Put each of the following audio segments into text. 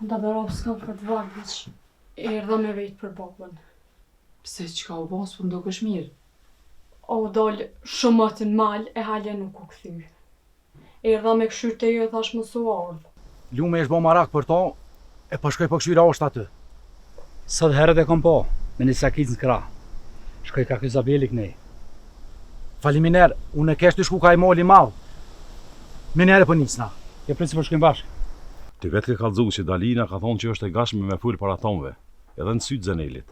Da bërop s'kam për të varë veç. Erdha me vetë për babën. Pse çka u bos, po ndokesh mirë. O dal shumë atë në mal e halja nuk u kthy. Erdha me këshyrë te jo e thash mos u ardh. Lume është bo marak për to, e po shkoj po këshyra është aty. Sot herët e kom po, me një sakic në kra. Shkoj ka Izabeli kënej. Faliminer, unë e kesh të shku ka i moli madh. Menere për nisna, e princi për shkojmë bashkë. Ti vetë ke kallëzu që Dalina ka thonë që është e gashme me ful para tonëve, edhe në sytë Zenelit.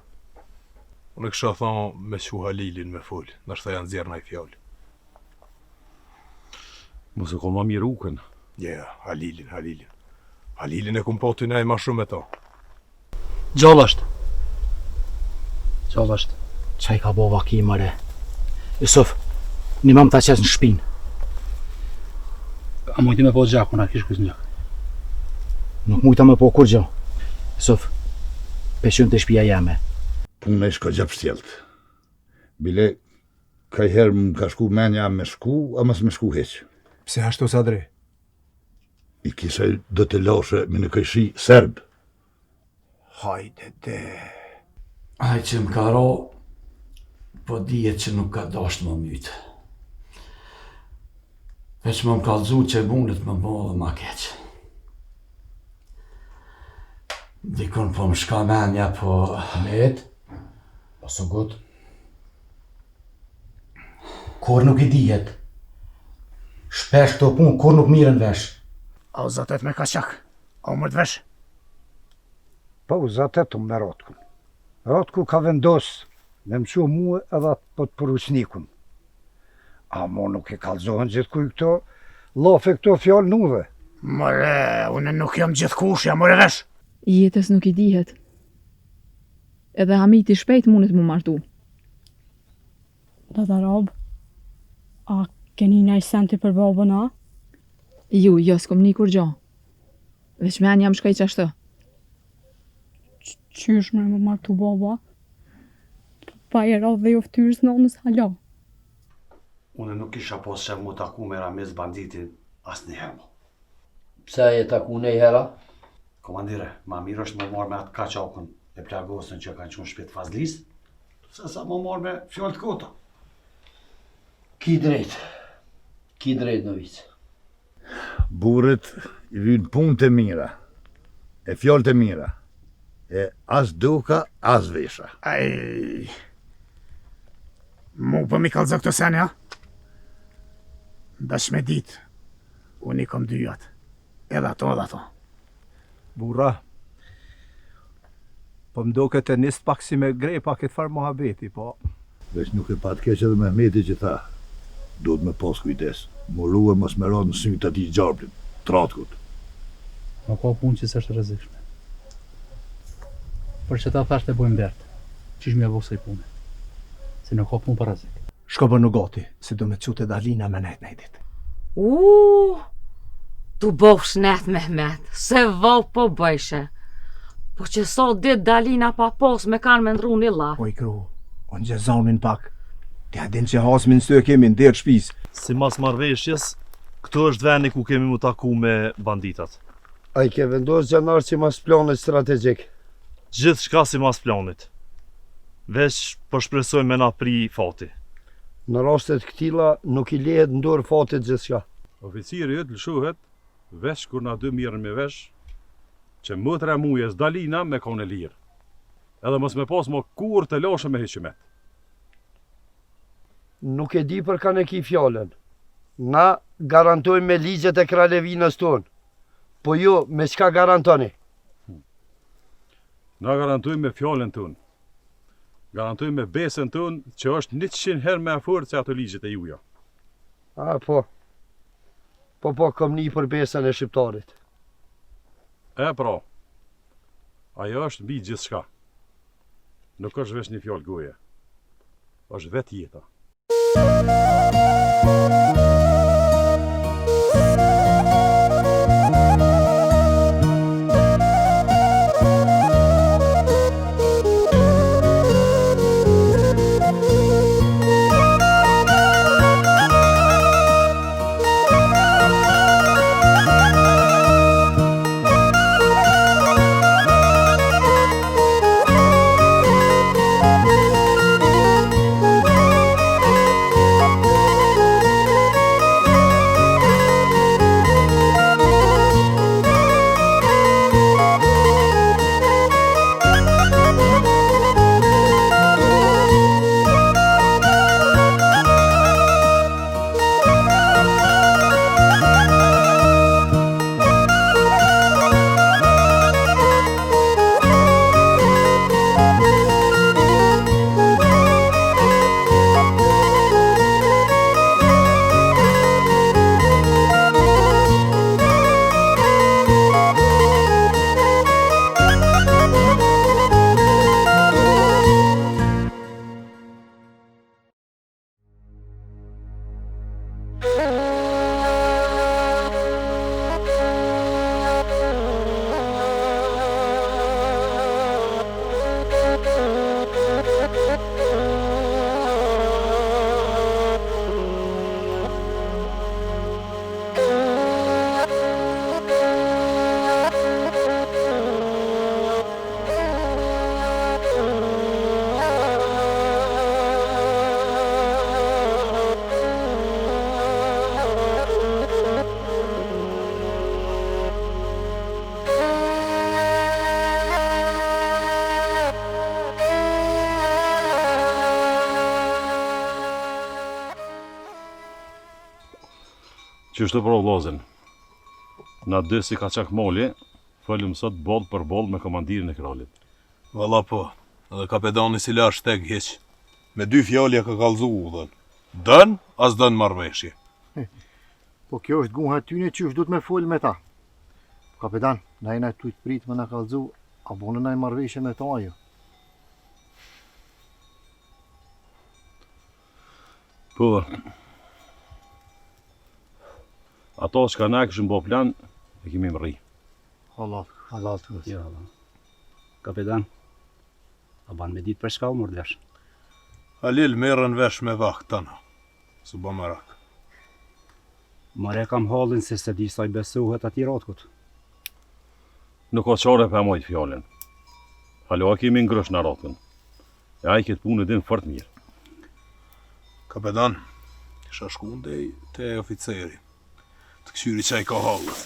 Unë kësha thonë me shu Halilin me ful, nështë janë zjerë naj fjallë. Mos e kon ma mirë ukën. Halilin. Halilin e kum po të nej ma shumë e to. Gjallë është. Qaj ka bo vaki mëre. Jusuf, një mam ta qes në shpinë. A mujti me po gjakë, unë a kish kus në gjakë. Nuk mujta me po kur gjo. Jusuf, peshun të shpia jame. Punë e shko gjap shtjelt. Bile, kaj herë më ka shku menja me shku, a mas me shku heq. Pse ashtu Sadri? I kisaj do të loshe me në këjshi serb. Hajde de. Aj që më ka ro, po dihet që nuk ka dasht më mytë. Veç më kallëzu që bundet më bo dhe ma keq. Dikon po më shka menja, po... Ahmet, paso gut. Kur nuk I dihet. Shpesh këto punë, kur nuk miren vesh. A u zatet me kashak, a u mërt vesh? Po u zatet me Rotkun. Rotku ka vendos me mësu mu edhe po të poruçnikun. A mo nuk e kallëzohen gjithkuj këto, lofe këto fjallë nuve. Mëre, unë nuk jam gjithkush, jam mëre vesh. Jetës nuk I dihet. Edhe Hamiti shpejt mundet mu martu. Da rob, a keni naj senti për babën a? Jo, s'kom një kur gjo. Veç me anë jam shkaj qashtë. Qysh me më martu baba? Pa e radh dhe jo ftyrës nonës hala. Unë nuk isha pos që mu taku me Ramiz banditin as një herë. Pse e taku nej hera? Komandire, ma mirë është më marrë me atë kaqakën e plagosën që kanë qënë shpit fazlis, se sa më marrë me fjallë të kota. Ki drejt në vicë. Burët I vynë punë të mira, e fjallë të mira, e as duka, as vesha. Aj... Mu për mi kallëzë këto senja? Dash me dit, unë I kom dyjat, edhe ato. Burra, po më do këtë njësë pak si me grej pak këtë farë mohabeti, po... Veç nuk e pat keq edhe Mehmeti që tha, do të me pas kujdes, morua mos me radhë në sytë ati gjarblin, tratkut. Ma ka punë që s'është rrezikshme. Për që ta thasht e bojmë dertë, qish mja vosë I punë, se nuk ka punë për rrezik. Shko për në gati, se do me qute Dalina me nejt. Tu bosh net Mehmet, se val po bëjshe. Po që sa dit Dalina pa pos me kanë me ndru një la. Oj kru, unë gjezonin pak. Ti a din që hasmin së kemi në derë shpis. Si mas marrveshjes, këto është veni ku kemi mu taku me banditat. A I ke vendos gjanar si mas planit strategjik? Gjithë shka si mas planit. Veç përshpresojmë me na pri fati. Në rastet këtila nuk I lehet ndorë fatit gjithçka. Oficiri jëtë lëshohet, veç kur na dy mirën me vesh, që mëtra mujes Dalina me kone lirë. Edhe mos me pas mo kur të lashe me hiqimet. Nuk e di për kanë e ki fjallën. Na garantojmë me ligjet e kralevinës tonë. Po jo, me çka garantoni? Na garantojmë me fjallën tonë. Garantojmë me besën tonë që është 100 herë me fortë se ato ligjet e juja. A, po. Po, kom një për besën e shqiptarit. E pra, ajo është mbi gjithë shka. Nuk është veç një fjallë goje. është vetë jeta. Qysh të pro vllazën? Na dy si kaçak moli, folëm sot boll për boll me komandirin e kralit. Valla po, edhe kapetani si la shteg hiq. Me 2 fjalë ka kallzu udhën. Dën, as dën marrveshje. Po kjo është guha tyne qysh du të me folë me ta. Kapetan, na jena tu të prit me na kallzu, a bonë na i marrveshje me ta ajo. Po, ato që ka na këshën bo plan, e kemi më rri. Allah të vësë. Jo, kapetan, a ban me ditë për shka u mordvesh? Halil merën vesh me vakt tëna, su ba më rak. Mare kam hallin se se di sa i besuhet ati rotkut. Nuk o qare për mojtë fjallin. Halo a kemi ngrësh në rotkën. E a i këtë punë din fort mirë. Kapetan, kisha shku ndej te oficeri. Të këshyri qaj ka hallët.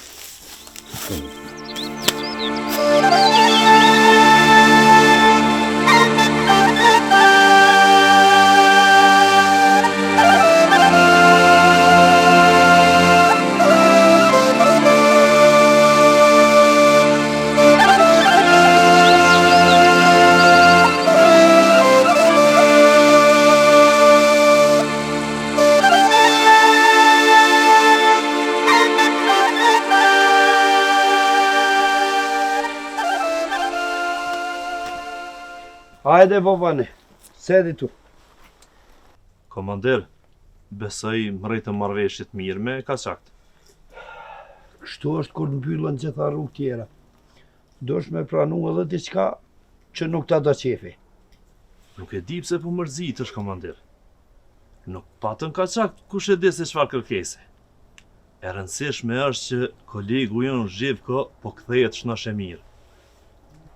Hajde babane, sedi tu. Komandir, besoj mrejtë marrveshjet mirë me kaçakt. Kështu është kur mbyllën gjitha rrugë tjera. Dosh me pranu edhe diçka që nuk ta do qefi. Nuk e di pse po mërzitesh, komandir. Nuk patën kaçakt, kush e di se çfarë kërkese. E rëndësishme është që kolegu jon Zhivko po kthehet shnosh e mirë.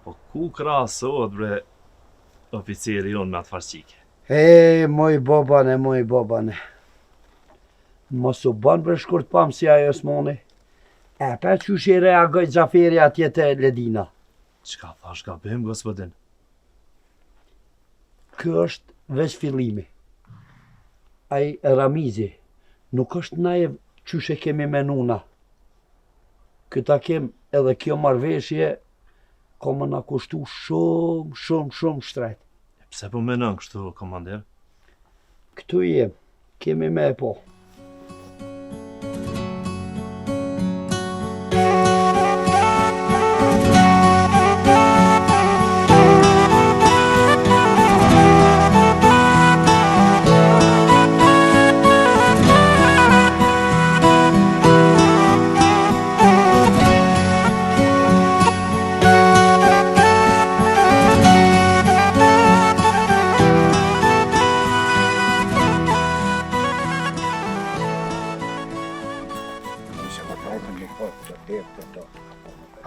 Po ku krahasohet bre oficeri jon me atë farqike? Moj babane. Mos u ban për shkurt pam si ajo Osmani. E pa qysh i reagoj Xhaferi atje te Ledina. Çka thash gabim, gospodin? Ky është veç fillimi. Ai Ramizi nuk është naiv qysh e kemi menuna. Këta kem edhe kjo marrveshje ka më na kushtu shumë shtret. Pse po menon kështu, komandir? Këtu jem, kemi me e po.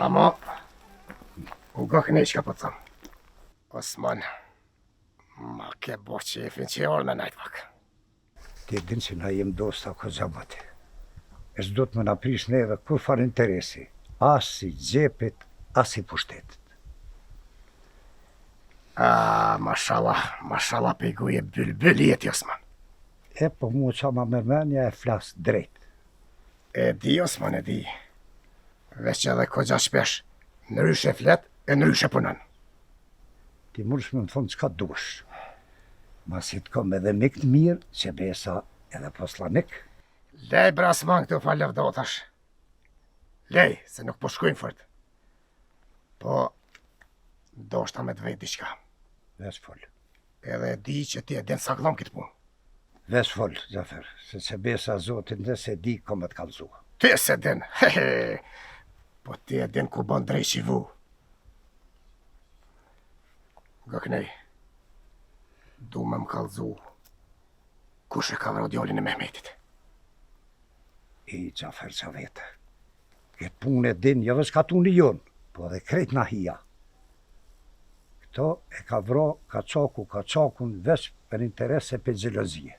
Ama u gëkne që ka po të thëmë. Osman, ma ke bo qefin që e orë me najtë pak. Ti din që na jem dosta ko zabate. E s'do të më na prish neve kur far interesi. As si gjepit, as si pushtetit. Mashallah pejguje bylbyl jeti, Osman. E po mu qa ma mërmenja e flas drejt. E di, Osman, e di. Veç edhe kogja shpesh, nëryshe flet e nëryshe punën. Ti mërsh me më thonë qka dush. Masi të kom edhe mik të mirë, që besa edhe poslanik. Lej brasman këtu fa lëvdotash. Lej, se nuk po shkujnë fort. Po, do shta me të vejt diqka. Vesh fol. Edhe di që ti e din sa klom këtë punë. Vesh fol, Xhafer, se që besa zotin dhe se di kom e të kalzua. Ti e se din, po ti e din ku bon drejt shivu. Gëknej, du me më kalzu, kush e ka vëro djallin e Mehmetit. I Xhafer qa vete. Këtë punë e din, jo vesh ka tuni jonë, po edhe krejt na hia. Këto e ka vro kacakun veç për interese për gjelozije.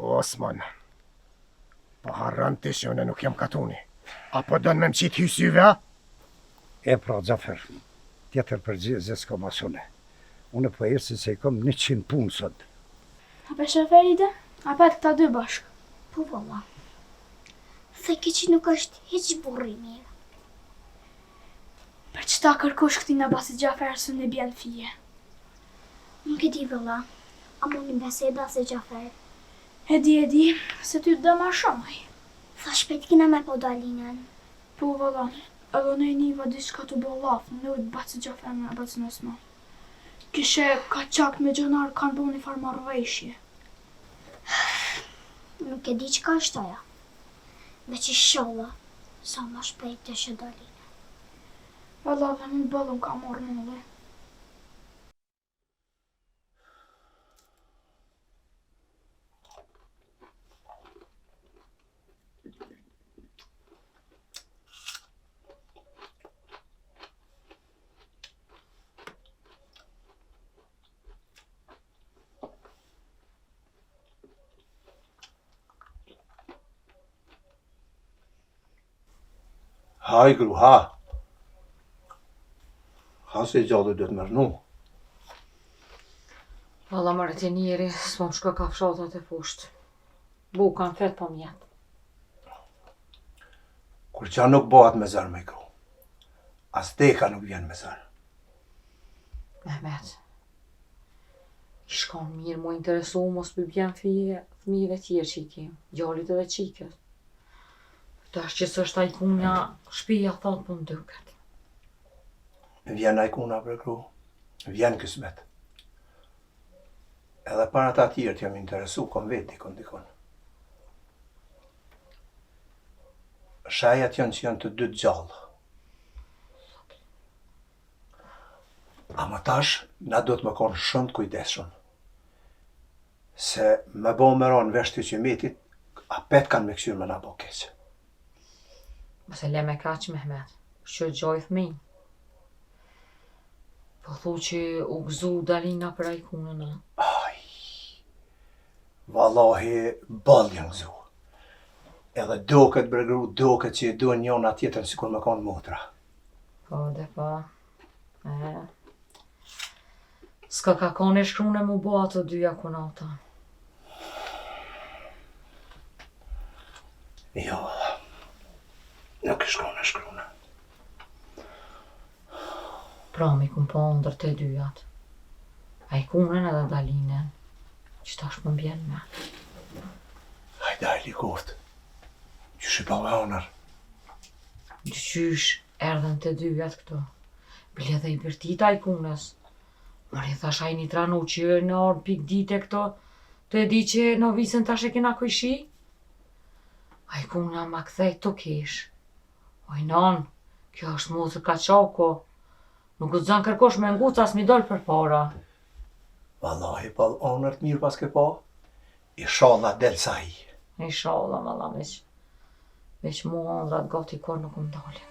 Osman, po harran ti që une nuk jam katuni. Apo dën me më qitë hysyve, a? E pra, Xhafer, tjetër përgjizje s'ka masone. Unë po ersi se i kom 100 punë sot. A për Shaferide? A për këta dy bashkë? Po, valla. The ke që nuk është hiq burri mirë. Për çta kërkosh këti nga basi Gjafer së në bjen fije? Nuk e di vëlla, a mu një beseda se Gjafer. E di, se ty të dë ma shumë. Tha shpejt kina me po Dalinën. Po vëlla, edhe në e niva diçka të bolaf, në ujtë basi Gjafer me basi nësma. Kishe ka qak me gjënar kanë bo një farë marrëveshje. Nuk e di që ka është aja. Veç i sholla, sa ma shpejt të shë Dalinën. Valla dhe mu bëllëm ka morë mëllë. Haj, gru, ha. Ha se gjallë do të mërnu. Valla mërë të njeri, s'po më shko ka fshatat e poshtë. Bu kanë fet po mjetë. Kur qa nuk bëhat me zërë me gru. As teka nuk vjen me zërë. Mehmet, i shkon mirë, mu interesu mos për bjen fëmijëve tjerë që i kemë, gjallit edhe qikët. Tash që s'është ajkunja, shpija thotë për mdyket. Vjen ajkuna për gru, vjen kësmet. Edhe para ta tjerë t'jam interesu, kom vetë dikon. Shajat janë që janë të dy gjallë. Ama tash, na do të më konë shumë të kujdeshëm. Se me bo më ronë vesh të qymetit, apet kanë me këshyrë me na bo keqë. Mëse le me kaq, Mehmet, që gjoj fëmijë. Po thu që u gëzu Dalina për ajkunën, a? Vallahi, bal janë gëzu. Edhe doket bregru, doket që i duen njona tjetër si kur me konë motra. Po, dhe po. S'ka ka konë e shkrune mu bo ato dyja kunata. Jo, nuk e shkrune. Pra mi kun po ndër të dyjat. Ajkunën edhe Dalinën, që tash më mbjen me. Hajda e likurt, qysh i bave onër. Qysh erdhen të dyjat këto. Bile dhe i bërtita ajkunës. Mërë i thash ajni tranu që në orë pik dite këto, të e di që në visën tash e kena kujshi. Ajkuna ma kthej të kesh. Oj non, kjo është muzë ka qako. Nuk u zënë kërkosh me nguca as mi dollë për para. Wallahi, pal onër të mirë pas ke pa, inshallah del sa i. Inshallah, valla, veç mu ondrat gati kur nuk më dalin.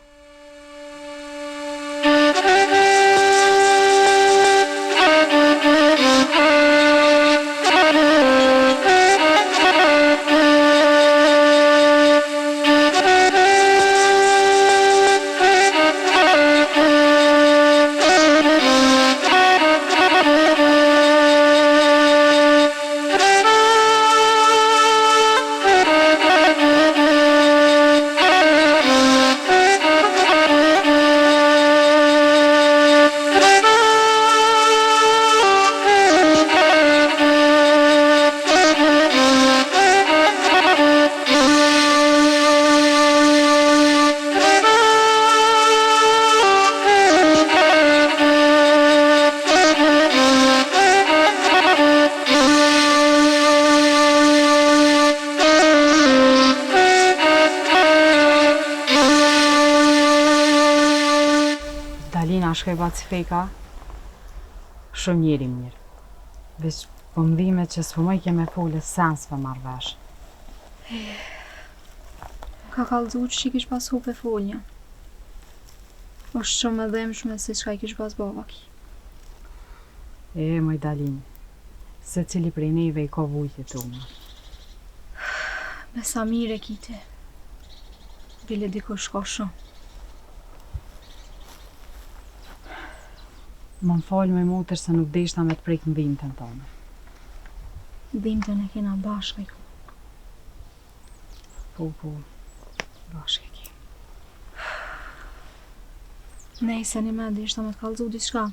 Shkoj Bacifeka, shumë njeri mirë. Veç po më dhime që s'po më i keme folë sens për marrëvesh. Ka kallëzu që i kish pas hupe folja. është shumë e dhemshme si çka i kish pas babaki. Moj Dalin, se cili prej neve i ka vujtje të unë. Me sa mire kite, bile dikush ka shumë. Më më falë me motër se nuk deshta me të prejkë në dhimëtën tonë. Dhimëtën e kena bashkë. Po. Bashkë e ki. Nej, se një mendi ishte me të kallëzu diçka.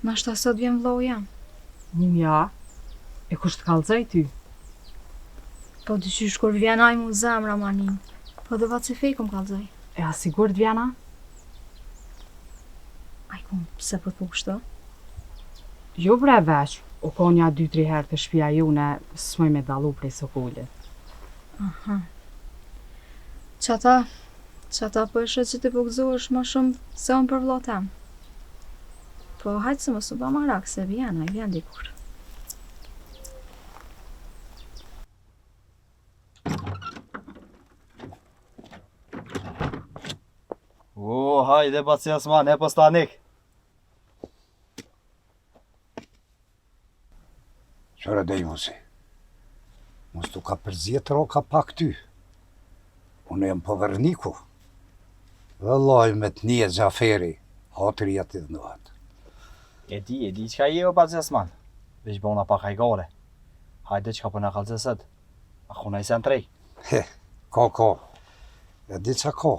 Nashta sot vjen vllau jam. Ja, e kush të kallëzoj ty? Po dyqysh kur vjen ai mu zemra manin. Po dhe vatë se fej kom kallëzoj. E a sigur të vjena? Ai kom, pse po të kështu? Jo bre veç, u konja 2-3 herë të shtëpia june, s'moj me dallu prej sokullit. Aha. Qata po e shet që ti po gëzohesh ma shumë se unë për vëllau tem. Po hajtë se mos u ba marak, se vjen, ai vjen dikur. Hajde baci Osman, e postanik. Qëra dhe Josi, mos tu ka përzjet roka pak ty. Unë jam povërniku. Vëllaj me të një Gjaferi, hatëri ati dhënohet. E di qka je o baci Osman. Veç bona pak hajgare. Hajde qka për në kalëzësët. A khuna i sen trej. Ka. E di qa ka.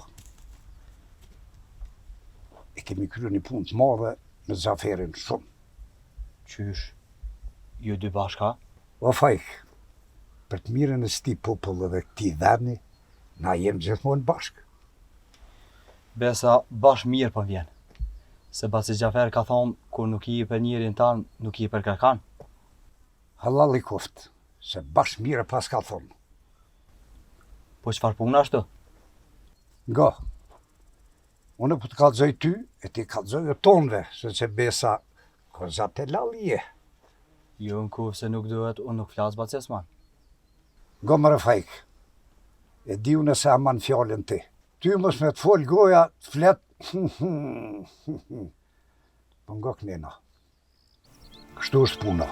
E kemi kryu një punë të madhe me Gjaferin shumë. Qysh? Ju dy bashka? Va fajk, për të mirën e sti popullë dhe këti dheni, na jem gjithmonë bashkë. Besa bash mirë për vjen. Se baci Gjafer ka thonë, kur nuk i për njërin tanë, nuk i për kërkan. Halal i koftë, se bash mirë pas ka thonë. Po qëfar punë ashtu? Nga. Unë po të kallëzoj ty, e ti kallëzoj e tonve, se që besa kozat e lalje. Jo në kufë se nuk duhet, unë nuk flasë baci Osman. Nga më rëfajk, e di unë se aman fjallën ti. Ty mos me të folë goja, të fletë, po nga kënena. Kështu është puna.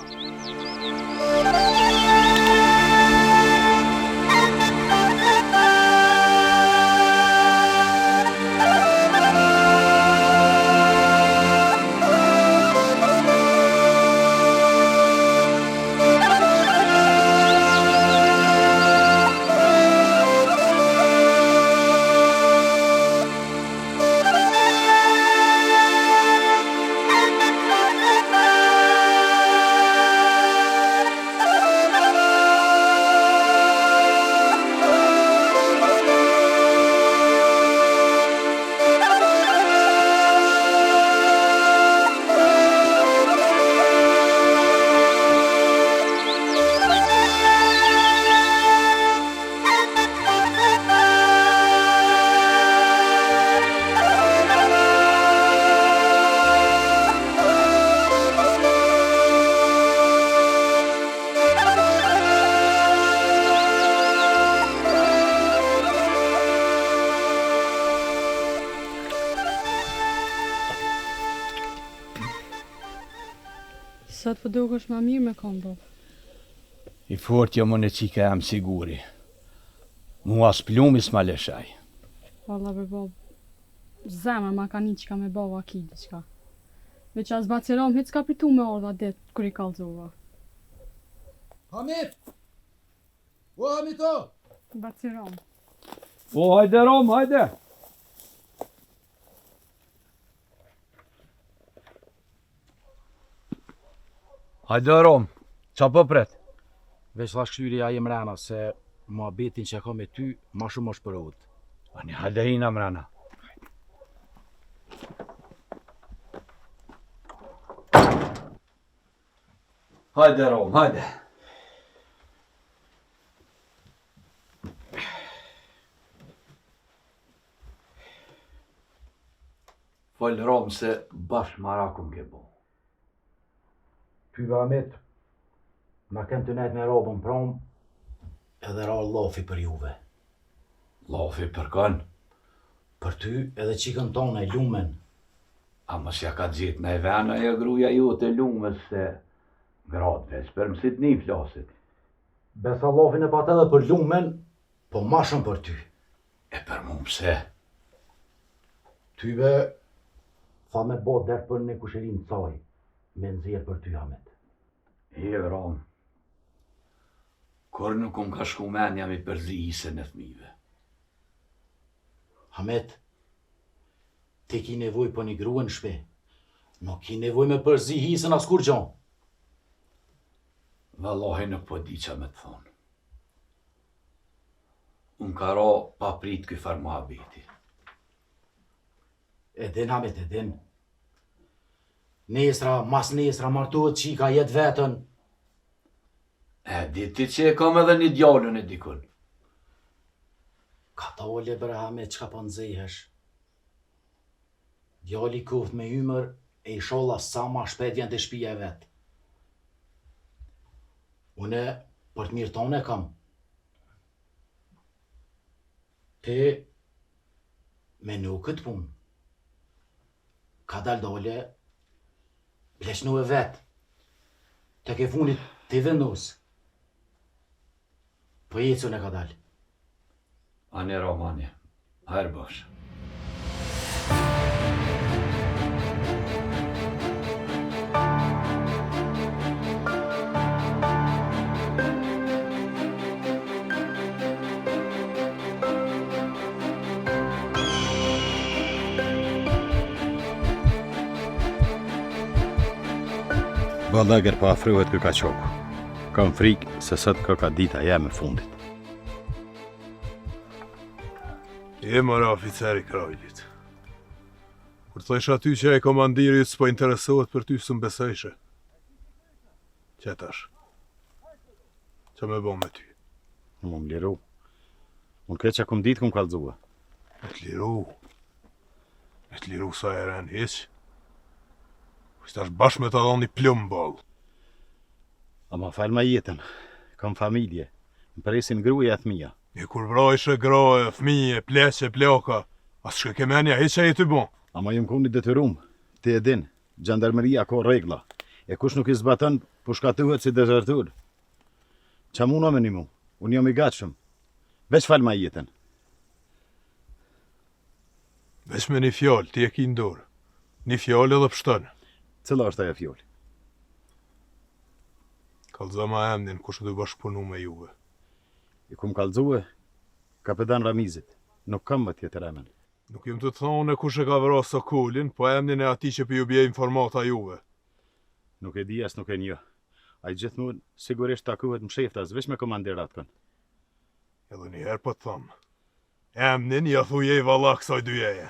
Sot po dukesh ma mirë me kondo. I fort jo më në qika jam siguri. Mua s'plumi s'ma leshaj. Valla be bob, zemër ma ka një qika me bava ki diqka. Veç as baciram hiç ka pritu me ordha det kër i kallëzova. Hamit! O Hamito! Baciram. O hajde Rom, hajde! Hajde Rom, qa po pret? Veç la shkyrja jem rana se ma betin që ka me ty, ma shumë është për ut. Ani hajde hina mrena. Hajde Rom, hajde. Fol Rom se bash marakun ke bo. Ty Hamit, na kem të nejt me robën prom, edhe ra lofi për juve. Lofi për kanë? Për ty edhe qikën tonë e lumen. A mos ja ka gjitë me vena e gruja ju të lumës se gradve, s'per mësit një flasit. Besa lofin e pat edhe për lumen, po ma shumë për ty. E për mu pse? Tyve, tha me bo der për një kusherin të caj, me nëzirë për ty Hamit. Rom, kur nuk unë ka shku menja mi përzi ise në thmive. Hamet, ti ki nevoj për një grua në shpe. Nuk ki nevoj me përzi hisën as kur gjon. Vallahi nuk po di qa me të thonë. Unë ka ra pa prit ky far muhabeti. E din, Hamet, e din. Nesra, mas nesra, martohet qika jetë vetën. E di ti që e kam edhe një djallën e dikun. Ka ta ole bre Hamet, qka po nëzihesh. Djalli kuft me hymër e i sholla sa ma shpet janë të shpija e vetë. Une, për të mirë tonë e kam. Ti, me nuk këtë punë. Ka dal dole, pleqnu e vetë. Të ke funit të vendus. Po jecun e ka dal. Ane Romani, hajrë bash. Vallagër pa afrohet kë ka qoku. Kam frikë se sot kë ka dita jam e fundit. Je mara oficeri krajlit. Kur thojsh aty që e komandiri s'po interesohet për ty s'm besojshe. Që tash? Që me bo me ty? Më liru. Unë këtë që kum ditë kum kalzua. Me t'liru. Me t'liru sa e ren hiq. Ishtash bashkë me të dhoni plumë bol. Ama falë ma jetën. Kam familje. Më presin gruja e thmija. E kur vrojshë groje, fmije, pleqe, ploka, as shke kemenja hiq e i të bon. Ama jëm kuni detyrum. Ti e din, gjandarmeria ka regla. E kush nuk i zbatën, po shkatuhet si dezertur. Qa muna me një mu? Unë jam i gatshëm. Veç falë ma jetën. Veç me një fjallë, ti e ki ndorë. Një fjallë edhe pështënë. Cëla është aja fjallë? Kalzama emnin kush du bashkëpunu me juve. I kum kalzue, kapetan Ramizit. Nuk kam më tjetër emen. Nuk jem të thonë kush e ka vëra Sokolin, po emnin e ati që për ju bje informata juve. Nuk e di as nuk e një. A i gjithmonë sigurisht takohet më sheftas, veç me komandirat kën. Edhe njëherë po të thamë. Emnin ja thuje i valla kësaj dyjeje.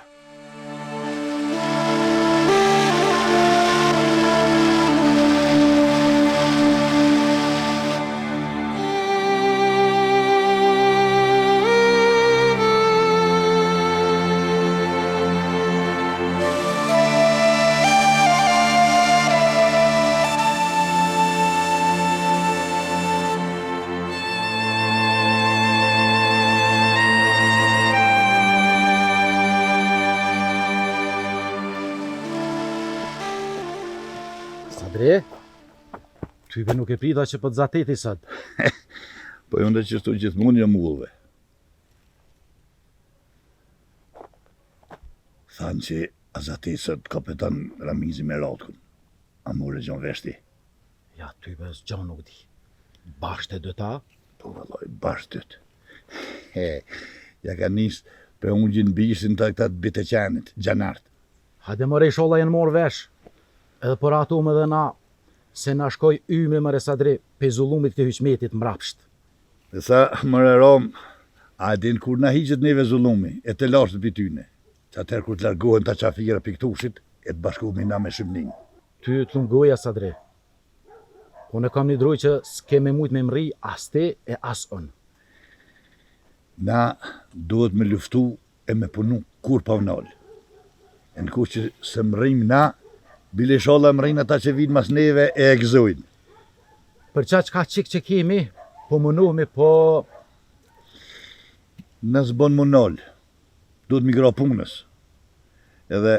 Sadre, type nuk e prita që po të zateti sot. Po jo që shtu gjithmonë jam ullve. Thanë që a zatesët kapetan Ramizi me ratkun. A more gjon veshti. Ja, type s'gjon nuk di. Bashkë të dëta? Po vallaj, bashkë dët. Ja ka nisë për unë gjinë bisin të këtat bite qanit, gjanart. Hajde more i sholla jenë morë vesh. Edhe për ato më dhe na, se na shkoj ymri më Sadre, pe zullumit këtë hyqmetit mrapsht. Dhe sa më rom, a din kur na hiqet neve zullumi, e të lashtë për tyne. Që atër kur të largohen të qafira për këtushit, e të bashkohemi na me shëmnin. Ty të lungoja, Sadre. Unë e kam një druj që s'ke me mujt me mri as te e as unë. Na duhet me luftu e me punu kur pa vnall. E në kur që se mrim na, bile sholla mrin ata që vinë mas neve e egzojnë. Për qa qka qik që kemi, po mënohemi, po... Nësë bon mënoll, duhet mi gra punës. Edhe...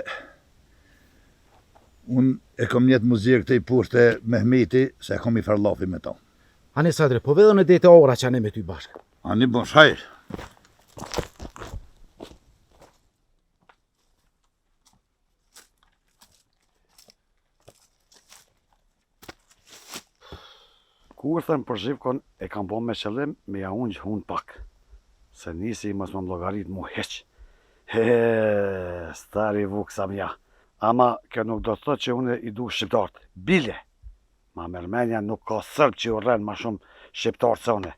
Unë e kom njetë muzirë këtej poshte Mehmeti, se e kom i farlafi me ta. Ani Sadre, po vedhën e dete ora që ane me ty bashkë. Ani bon shajrë. Kur thëmë për Zhivkon e kam bo me qëllim me ja unë gjë pak. Se nisi mos më llogarit mu heq. Stari vuksa mja. Ama kjo nuk do të thotë që unë i du shqiptarët. Bile. Ma mërmenja nuk ka sërb që u rrenë ma shumë shqiptarët se une.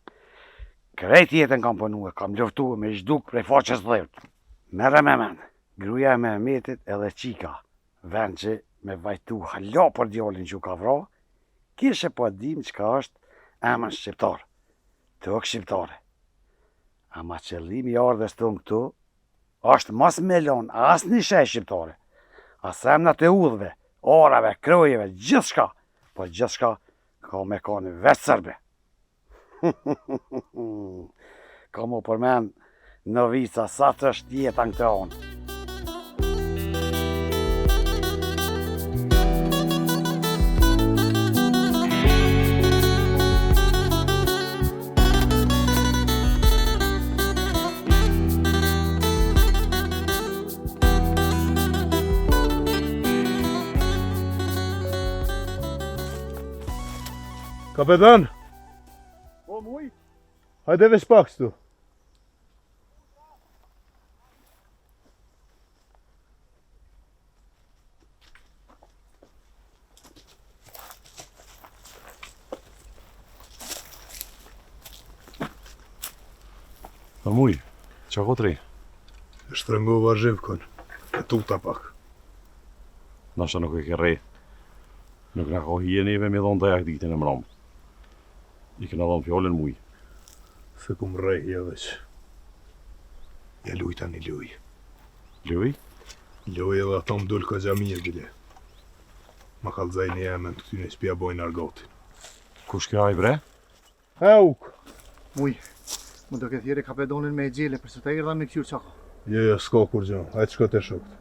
Krejt jetën kam punu, kam luftu me zhduk prej faqës dhevët. Mere me men, gruja me Mehmetit edhe qika, vend që me vajtu hala për djallin që u ka vra, kishe po dim që ka është emën shqiptar, tokë shqiptare. Ama qëllimi ardhes tonë këtu, është mas me lon as një shej shqiptare, as emnat e udhve, orave, krojeve, gjithë shka, po gjithë shka ka me koni vetë sërbe. Ka mu përmen në vica sa të është jeta në këtë anë. Kapetan! Po, muj? Hajde veç pak stu. Po, muj, qa kotri? E shtrëngova Zhivkon, e tuta pak. Nasha nuk e kërrej. Nuk nga ka hienive me dhonë të jak ditin e mram. I këna dhonë fjallën muj. Se kum rejhja veç. Ja luj tani luj. Luj? Luj edhe ato më dull ka gjamije bile. Ma kalzaj një jemen të këtyne shpia bojnë argotin. Kush kjo aj bre? Hauk! Muj, më do këtë thjeri kapedonin me e gjele, përse ta irda me këqyr qaka. Jo, s'ko kur gjë, hajtë shko të shokt.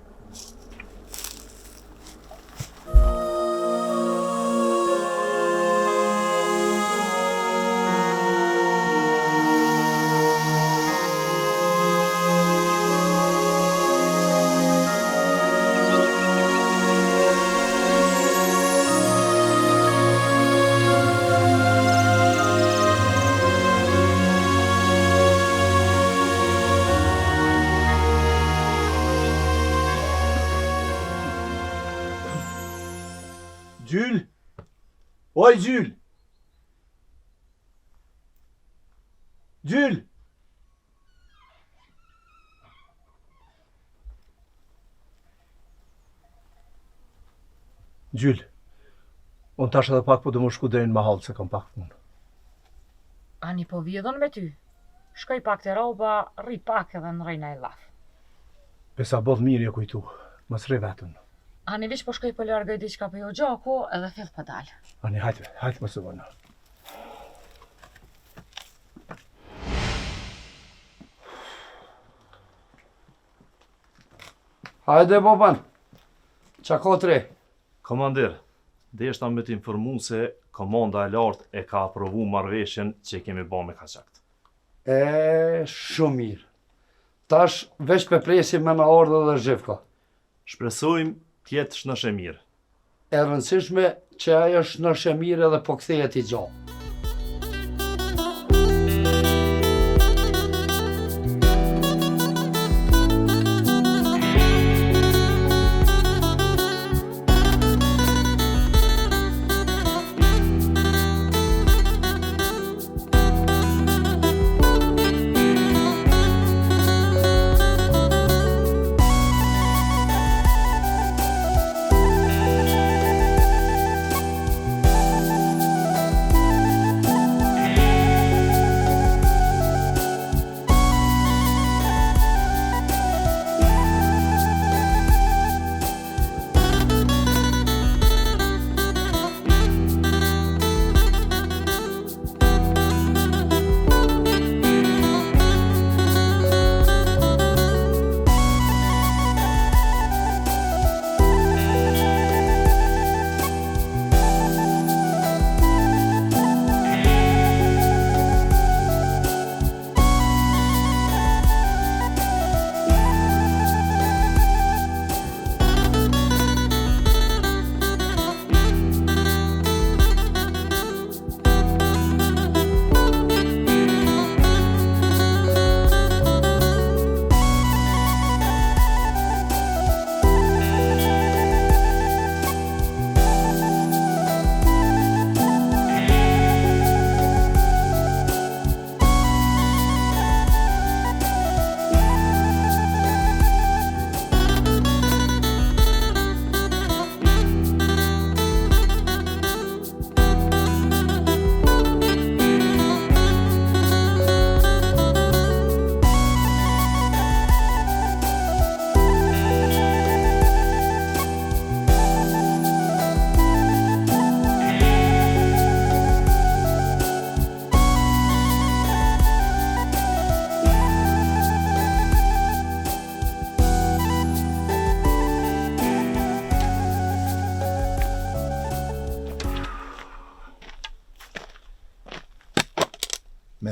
Gjyl! Oj, Gjyl! Gjyl! Gjyl, unë tash edhe pak po dhe më shku deri në mahall se kam pak punë. Ani po vjedhon me ty. Shkoj pak të roba, rri pak edhe në rejna e laf. Pesa bodh mirë jo kujtu, mos rri vetën. Ani vish po shkoj për largoj diçka për jo gjako edhe fill për dal. Ani hajtë më së vëna. Hajde, Boban. Qa kotre? Komandir, deshta me t'informu se komanda e lartë e ka aprovu marrëveshjen që kemi ba me Kaçakt. Shumë mirë. Tash veç për presim me ma ardhe dhe Zhivko. Shpresojmë tjetë shnëshe mirë. E rëndësishme që ajo shnëshe mirë edhe po kthehet i gjallë.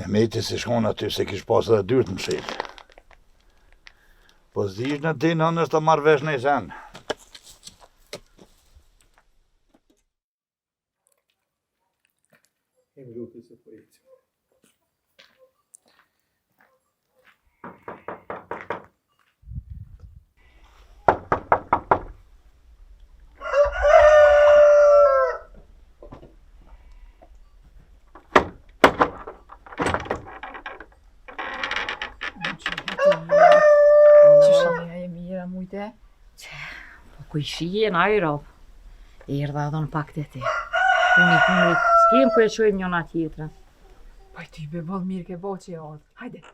Mehmeti si shkon aty se kish pas edhe dyrt në mshil. Po zdish në ti në nështë të marrë vesh në i sen. Po i shien a i rob. Erdha edhe në pak të ti. Punit, s'kem për e qojmë njëna tjetërën. Po i ty be bol mirë ke bo që e odhë. Hajde.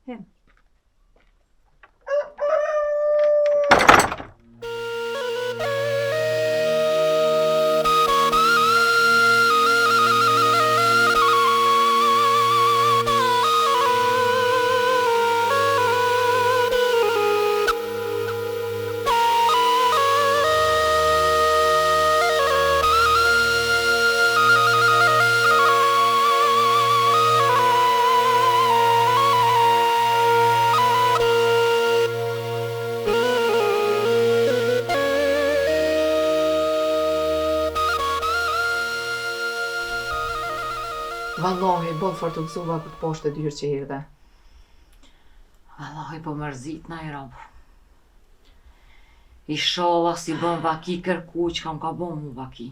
Hen. Vallahi, bol fort u gëzuva këtë poshtë e dyrë që erdhe. Vallahi po mërzit na i rob. Inshallah si bën vaki kërku që kam ka bën mu vaki.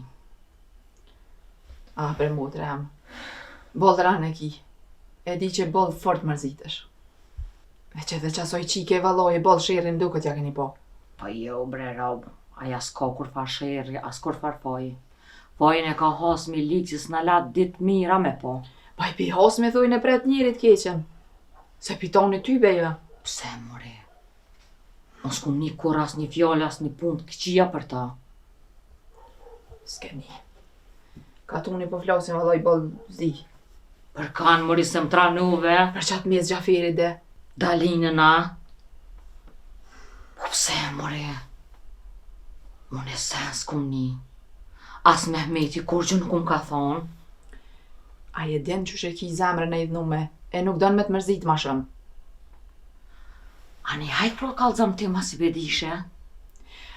Ah, për mu të rem. Bol rane ki. E di që bol fort mërzitesh. E që dhe qasoj qike vallahi, bol shirin duket ja keni po. Po jo bre rob, aja s'ka kur far shirri, as kur far faji. Fajin e ka has me likë që s'na lat dit mira me po. Pa i pi has me thuj në pret njerit keqen. Se pitoni ty beja. Pse more? Mos kum një kur as një fjallë as një punë të këqia për ta. S'keni. Ka tuni po flasin vallaj bol zi. Për kanë mori se më tranuve. Për qatë mes Gjaferi de. Dalinë na. Po pse more? Unë e sen s'kum një. As Mehmeti kur që nuk unë ka thonë. A je den që ki zemrën e idhnume, e nuk donë me të mërzit ma shumë. Ani hajt pro kalzëm ti ma si bedishe?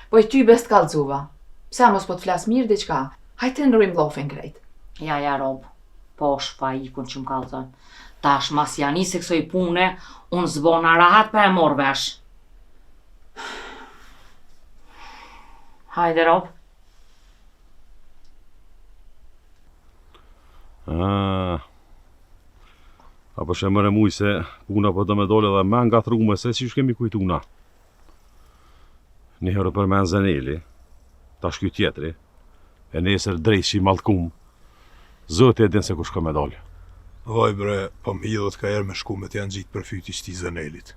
Po i ty best kalzuva. Pse mos po të flas mirë diqka, hajt të nërrim lofin krejt. Ja rob, po shfa ikun që më kalzëm. Tash mas janë se kësoj pune, unë zbona rahat pa e mor vesh. Hajde rob. Apo që mëre muj se puna po do me dole dhe me nga thrume se që shkemi kujtuna. Një herë për men Zeneli, ta shky tjetri, e nesër drejt që i malkum, zëti e din se ku shko me dole. Vaj bre, po m'hidhët ka erë me shkumet janë gjitë për fyti qëti Zenelit.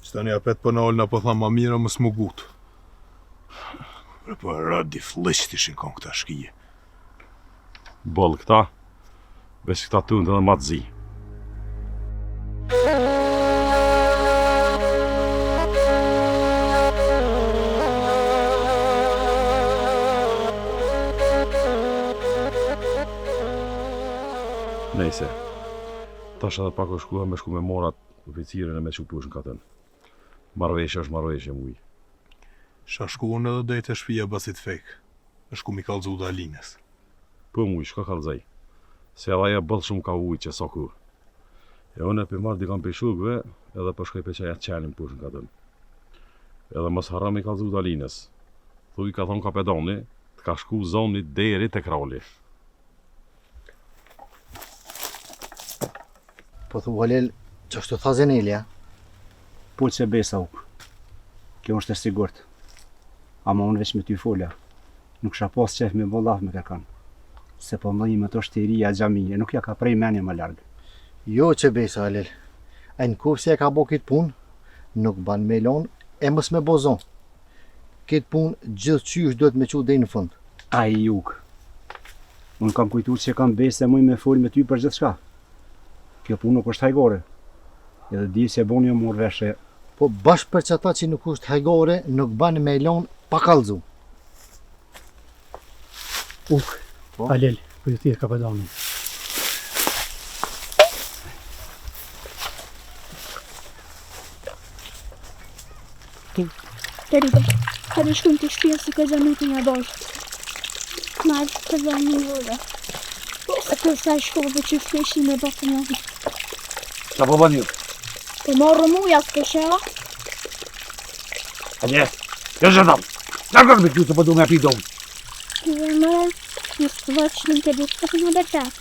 Që ta një apet për nalë na po tha ma mira më s'mu gut. Bre po radi flisht ishin kon këta shkije. Bol këta, veç këta të ndë dhe matë zi. Nejse, tash edhe pak o shkuha me shku me morat oficirën e me qupush në katën. Marveshje është marveshje muj. Sha shku unë edhe dejt e shpia basit fek, e shku mi kalzu dhe Alines. Po muj, shka kalzaj, se edhe aja bëllë shumë ka ujë që soku. E unë e për marrë dikam për shukve, edhe për shkoj për qaja qenin push në katën. Edhe mos haram i kalzu dhe Alines. Thuj ka thonë kapedoni, të ka shku zonit deri të krali. Po thu Halil, që është të tha Zenelja? Pull që besa uk. Kjo është e sigurt. Ama unë veç me ty fola. Nuk sha pas qef me bollaf me kërkan. Se po mëdhi me të shteria gjamije, nuk ja ka prej menje më largë. Jo që besa Halil. A në kur se e ka bo këtë punë, nuk ban me lonë e mës me bozon. Këtë punë gjithë qysh duhet me qu dhe në fund. A i juk. Unë kam kujtur që kam besë e muj me fol me ty për gjithë shka. Kjo punë nuk është hajgore. Edhe di se boni o mor veshe. Po bashkë për që ata që nuk është hajgore, nuk ban me lonë pa kalzu. Halil, po ju thirë kapedanin. Të rritë, ka të shkëm të shpia se ka gjamet një dosh. Marë të dhe një vërë. E përsa i shkove për që fleshi me bakë një vërë. Qa po bën ju? Të morë muja së shela. Adje, jo zhërdam. Largos me kjo se po du me pi domë. Dhe më, në së vëqë në të duke të në bërtas.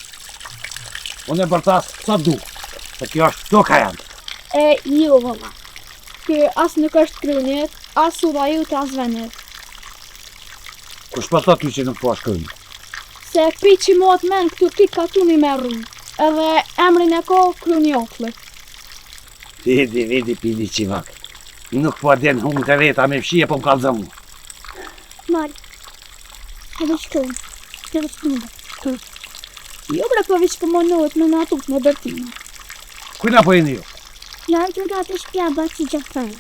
Unë e bërtas sa du. Se kjo është do ka janë. E ju vëlla. Kë as nuk është krynit, as u dha ju të as venit. Kush pa thot ty që nuk po është krynit? Se pi që mot men këtu ti ka tu një me rrujë. Edhe emrin e ko krynjotli. Vidi, pidi qivak. Nuk po den humë të veta me fshie po më kalzëm mu. Mari, edhe shkëm, të dhe shkëm. Jo bre po vishë po monohet me natut me bërtinë. Kujna po jeni ju? Janë të da të shpja Baci Gjafer.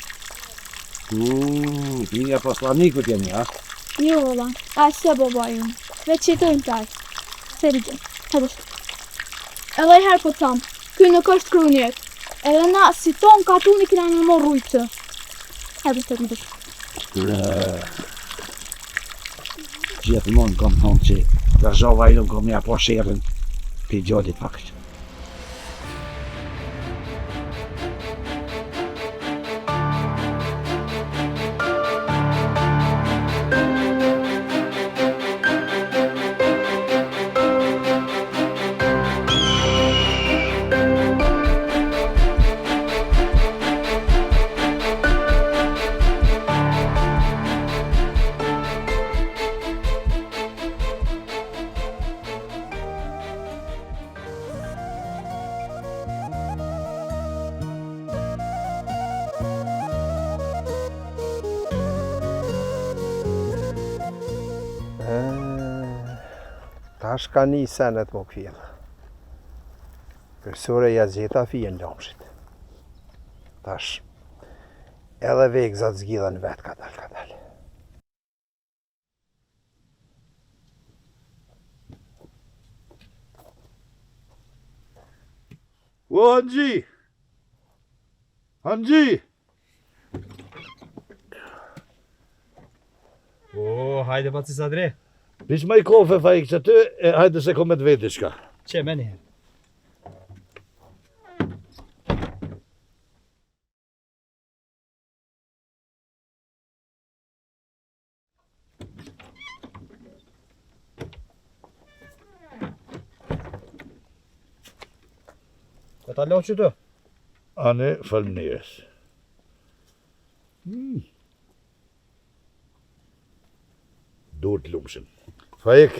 Pinja poslanikut jeni, ha? Jo vëlla, a se boba ju. Veç që të në taj. Se rigje, edhe shkëm. Edhe i herë po të thamë, kjo nuk është krynjet. Edhe na si ton ka tu një kina një më rrujtë. Edhe të të Gjithmonë kom thonë që dërzova ju kom ja po shërën për gjotit faktë. Tash ka një senet më këfjellë. Kërsore ja zhjeta fijen lomshit. Tash edhe vegzat zgjidhen vetë kadal. O, Hanxhi! Hanxhi! O, hajde Baci Sadre. Pish ma i kofe fajk që ty, e hajde se kom me të veti shka. Që me njëherë. Ka ta lo që të? Ane, falmnires. Dur të lumshim. Fajk,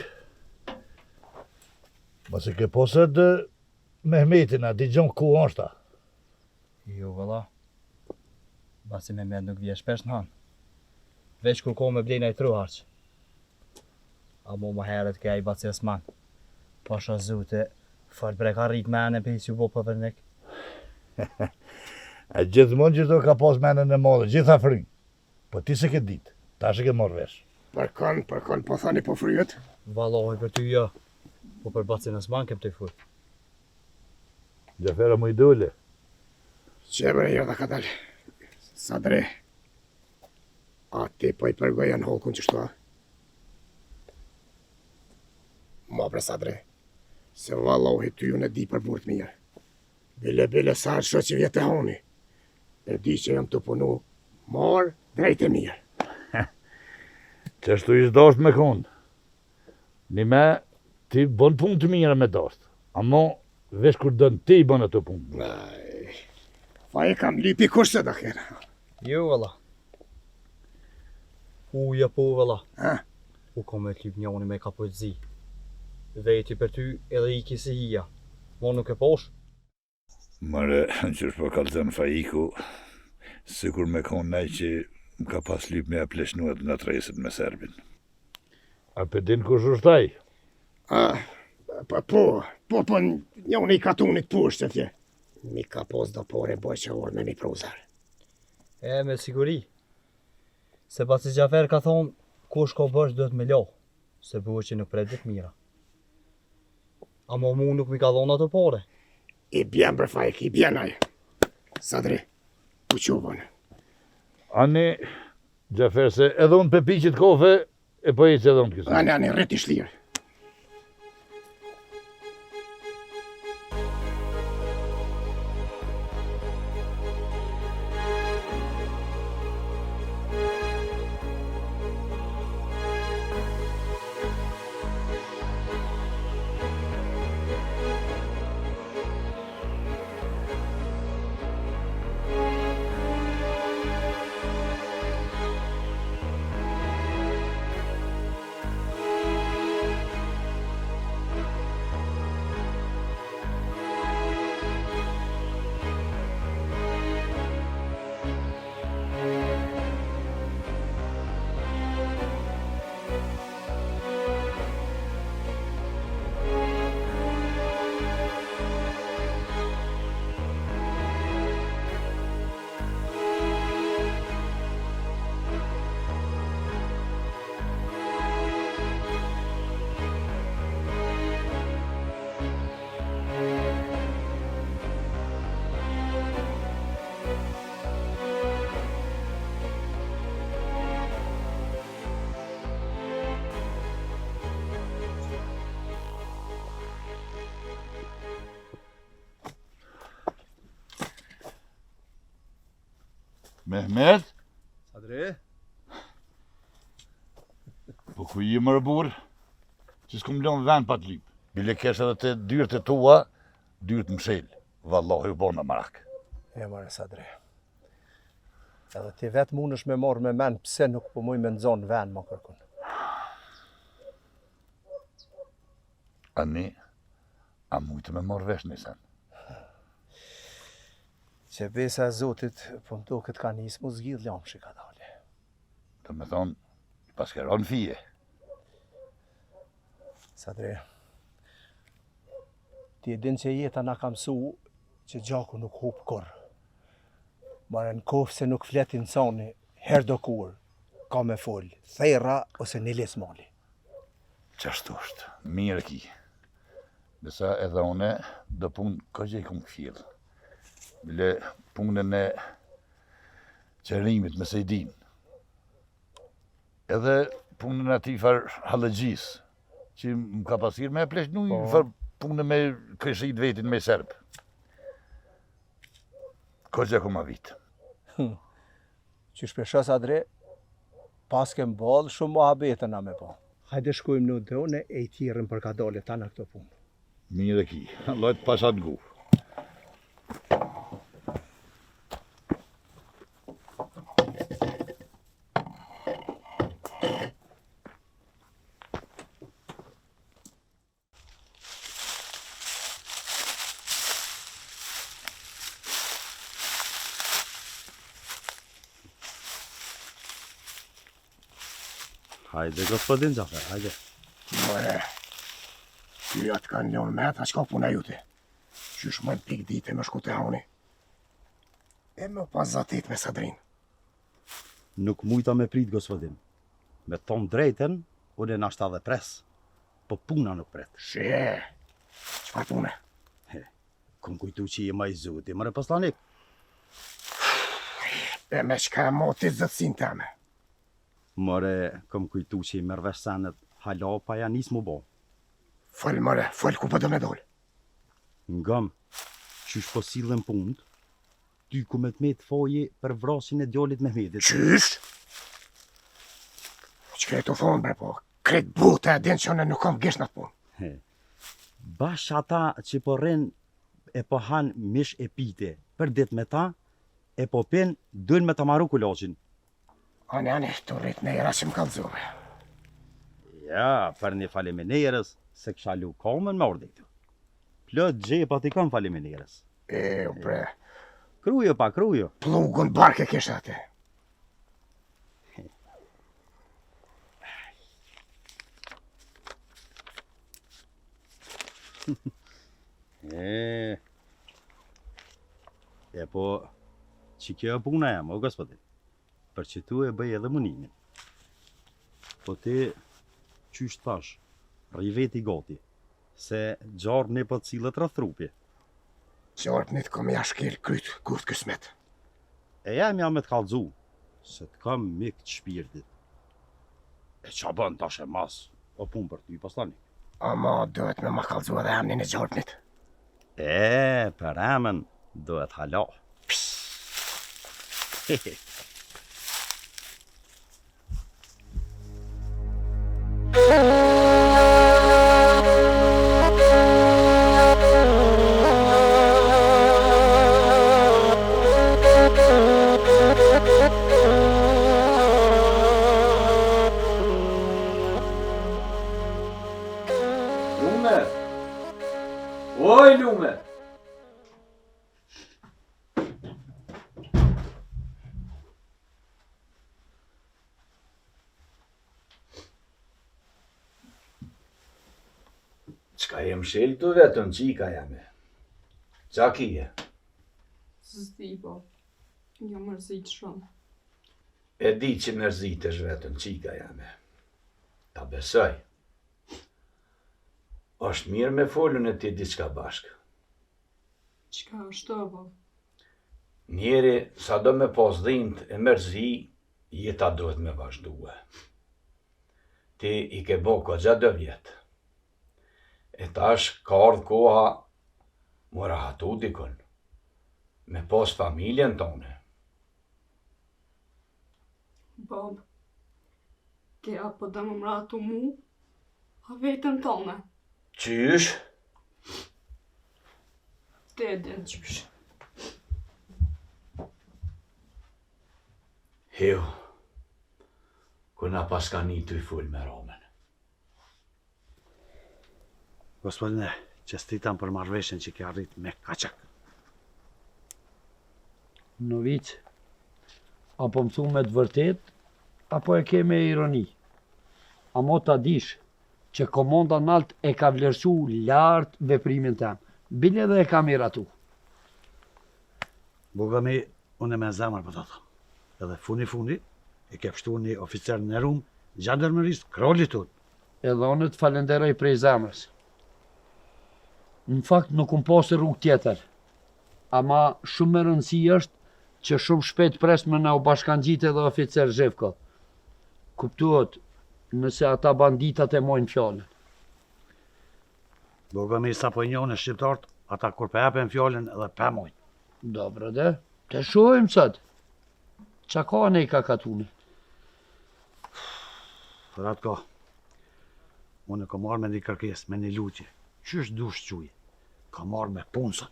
mase ke posed Mehmetin, a digjon ku është ta? Jo, vëlla. Basi Mehmet nuk vje shpesh në hanë. Veç kur ko me blejna i tru harqë. A mu më heret ke i Baci Osman. Pasha zute, fort bre ka rrit mene për që bo për vërnik. A gjithmonë gjithdo ka pos menen e modhe, gjitha frynë. Po ti se ke ditë, ta se ke morë vesh. Për kanë po thani po fryet? Valohi për ty jo, po për Bacin Osman kem të i fur. Gjafera mu i dole. Që bre jo da ka dalë. Sadre. A ti po i përgoja në holkun që shtua? Ma bre Sadre. Se valohi ty ju në di për burët mirë. Bile sa shë që vjetë e honi. E di që jam të punu marë drejt e mirë. Qështu ishtë dasht me konë. Një me, ti bon punë të mire me dasht. Amo, vesh kur dënë ti i bon ato punë. Fa e kam lipi kurse da kjera. Jo, vëlla. Uja po, vëlla. Ha? U kom e klip njoni me ka poezi. Veti për ty edhe i kisi hija. Mo nuk e posh. Mare, që është po kalëzën fajiku, sikur me konë nej që më ka pas lyp me a pleshnuat në tresit me Serbin. A për din kush është taj? Po, njoni i katunit pusht e tje. Mi ka pos do pore boj që orë me mi pruzar. E, me siguri. Se Baci Gjafer ka thonë, kush ko bësh do të me lo, se buë që nuk predit mira. Amo mu nuk mi ka thonë ato pore. I bjen bre fajk, i bjen aje. Sadre, u qovën. Ani, Gjafer se edhe unë pe piqit kofe, e po ecë edhe unë kësë. Ani, rreti shlirë. Mehmet? Sadre? Po ku i më rëbur, që s'kum lënë vend pa t'lyp. Bile kesh edhe të dyrët e tua, dyrët mshel. Vallahi u bona marak. E mare Sadre. Edhe ti vetë mundesh me marrë me men pse nuk po muj me nxon vend më kërkun. Ani, a mujtë me marrë vesh nisen? Që besa e Zotit, po më duket ka nisë mu zgjidh lam që ka dali. Të me thonë, paskeron fije. Sadre, ti e din që jeta na ka mësu që gjaku nuk hup kur. Mare në kofë se nuk fletin sani, her do kur, ka me fol, thera ose një les mali. Qashtu është, mirë ki. Besa edhe une, do punë këgjë i kumë këfjellë. Bile punën e qërimit me Sejdin. Edhe punën e ati farë halëgjis, që më ka pasir me e pleshnu i farë punën me këshit vetin me serbë. Këgjë ku ma vitë. Që shpesha Sadre, pas kem balë shumë muhabetën na me po. Hajde shkojmë në dhone e i tjerën për ka dole ta në këto punë. Mirë ki, lojtë pasat ngu. Hajde, gospodin Gjafer, hajde. More, tyrat kanë lënë me ata qka puna jute. Qysh më në pik dite me shku të hauni. E me pas zatit me Sadrin. Nuk mujta me prit, gospodin. Me ton drejten, unë e nashta dhe pres. Po puna nuk pret. Shë, qëfar pune? Kom kujtu që i ma i zuti, mëre poslanik. E me qka e motit zëtsin teme. Mëre, kom kujtu që i mërvesh senet, hala pa ja nis mu bo. Fol, mëre, fol ku për do me dol. Ngam, qysh po sillen punët, ty ku me t'met foje për vrasin e djallit Mehmetit. Qysh? Qka e të thonë, bre, po, kret buta e din që unë nuk kom gjesh në të punë. Bash ata që po rren e po han mish e pite për dit me ta, e po pen dën me ta maru kulaqin. Ani, të rrit në era që më kalzove. Ja, për një faleminderës, se kësha lu kamën me ordejtu. Plët gjepat i kam faleminderës. Bre. Krujo pa, krujo. Plugun barke kisha ate. E po, që kjo e puna jam, o gospodin. Për që tu e bëj edhe munimin. Po ti, qysh t'pash, riveti gati, se gjarë ne po cilët rrëth trupi. Gjarë një t'kom ja shkel kryt, kur t'kësmet. E jam me t'kallzu, Se të kam mik të shpirtit. E qa bën tash e mas, o pun për ty pastani. Ama duhet me ma kallzu edhe emnin e gjarpnit. Për emën duhet hala. Lume! Oj, Lume! Qka jem shel të vetën, qika jame? Qa kije? S'di, bab. Jo mërzit shumë. E di që mërzitesh vetën, qika jame. Ta besoj. Është mirë me folën e ti diçka bashkë. Qka është të, bab? Njeri, sa do me pas dhimt e mërzi, jeta duhet me vazhduhe. Ti i ke bo ko gjatë 2 vjetë. E tash ka ardhë koha mu rahatu dikon, me pas familjen tone. Bab, ke apo dhe më mratu mu, a vetën tone. Qysh? Te edhin qysh. Hiu, kuna pas ka një të i full me Romen. Gospodine, çestitam për marrëveshjen që ke arrit me kaçak. Novic, apo më thu me të vërtet, apo e ke me ironi. Amo ta dish që komonda nalt e ka vlerësu lartë veprimin tem. Bile dhe e ka miratu. Bogami, unë me zemër për të thëmë. Edhe fundi, e ke pështu një oficer në Rum, gjandarmerisë Krolit tut. Edhe unë të falenderoj prej zemrës. Në fakt nuk unë posë rrugë tjetër, ama shumë më rëndësi është që shumë shpejt pres me na u bashkangjit edhe oficer Zhevko. Kuptuot, nëse ata banditat e mojnë fjallën. Bogami sa po njohën e shqiptarët, ata kur për epen fjallën edhe për mojnë. Do brede, të shojmë sëtë. Qa ka ne i ka katune? Për atë ka, unë ka marrë me një kërkes, me një lutje. Qysh dush quj? Ka marrë me punësën.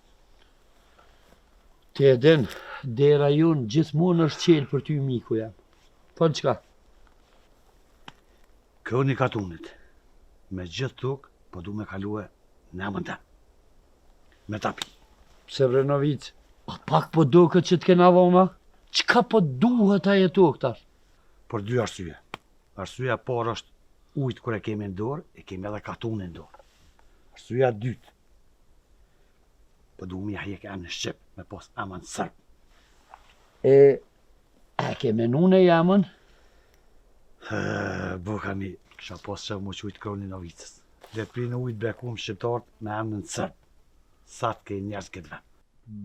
Ti e din, dera junë gjithmonë është qelë për ty miku jam. Po në qka? Kjo një katunit, me gjithë tukë, po du me kalue në emën tem. Me tapi. Sevrenovic, a pak po do këtë që t'kena vona? Qka po duhet a jetu këtash? Për 2 arsye. Arsyeja parë është ujtë kër e kemi në dorë, e kemi edhe katunin në dorë. Arsyeja dytë. Po du mi ahjek e në Shqip, me pos emën sërb. A ke menu në jamën? Bukami, kisha pos që mu qujtë Kroni Novicës. Dhe të prinë ujtë bekum shqiptarët me emën sërb. Sa të kej njerës këtë vend.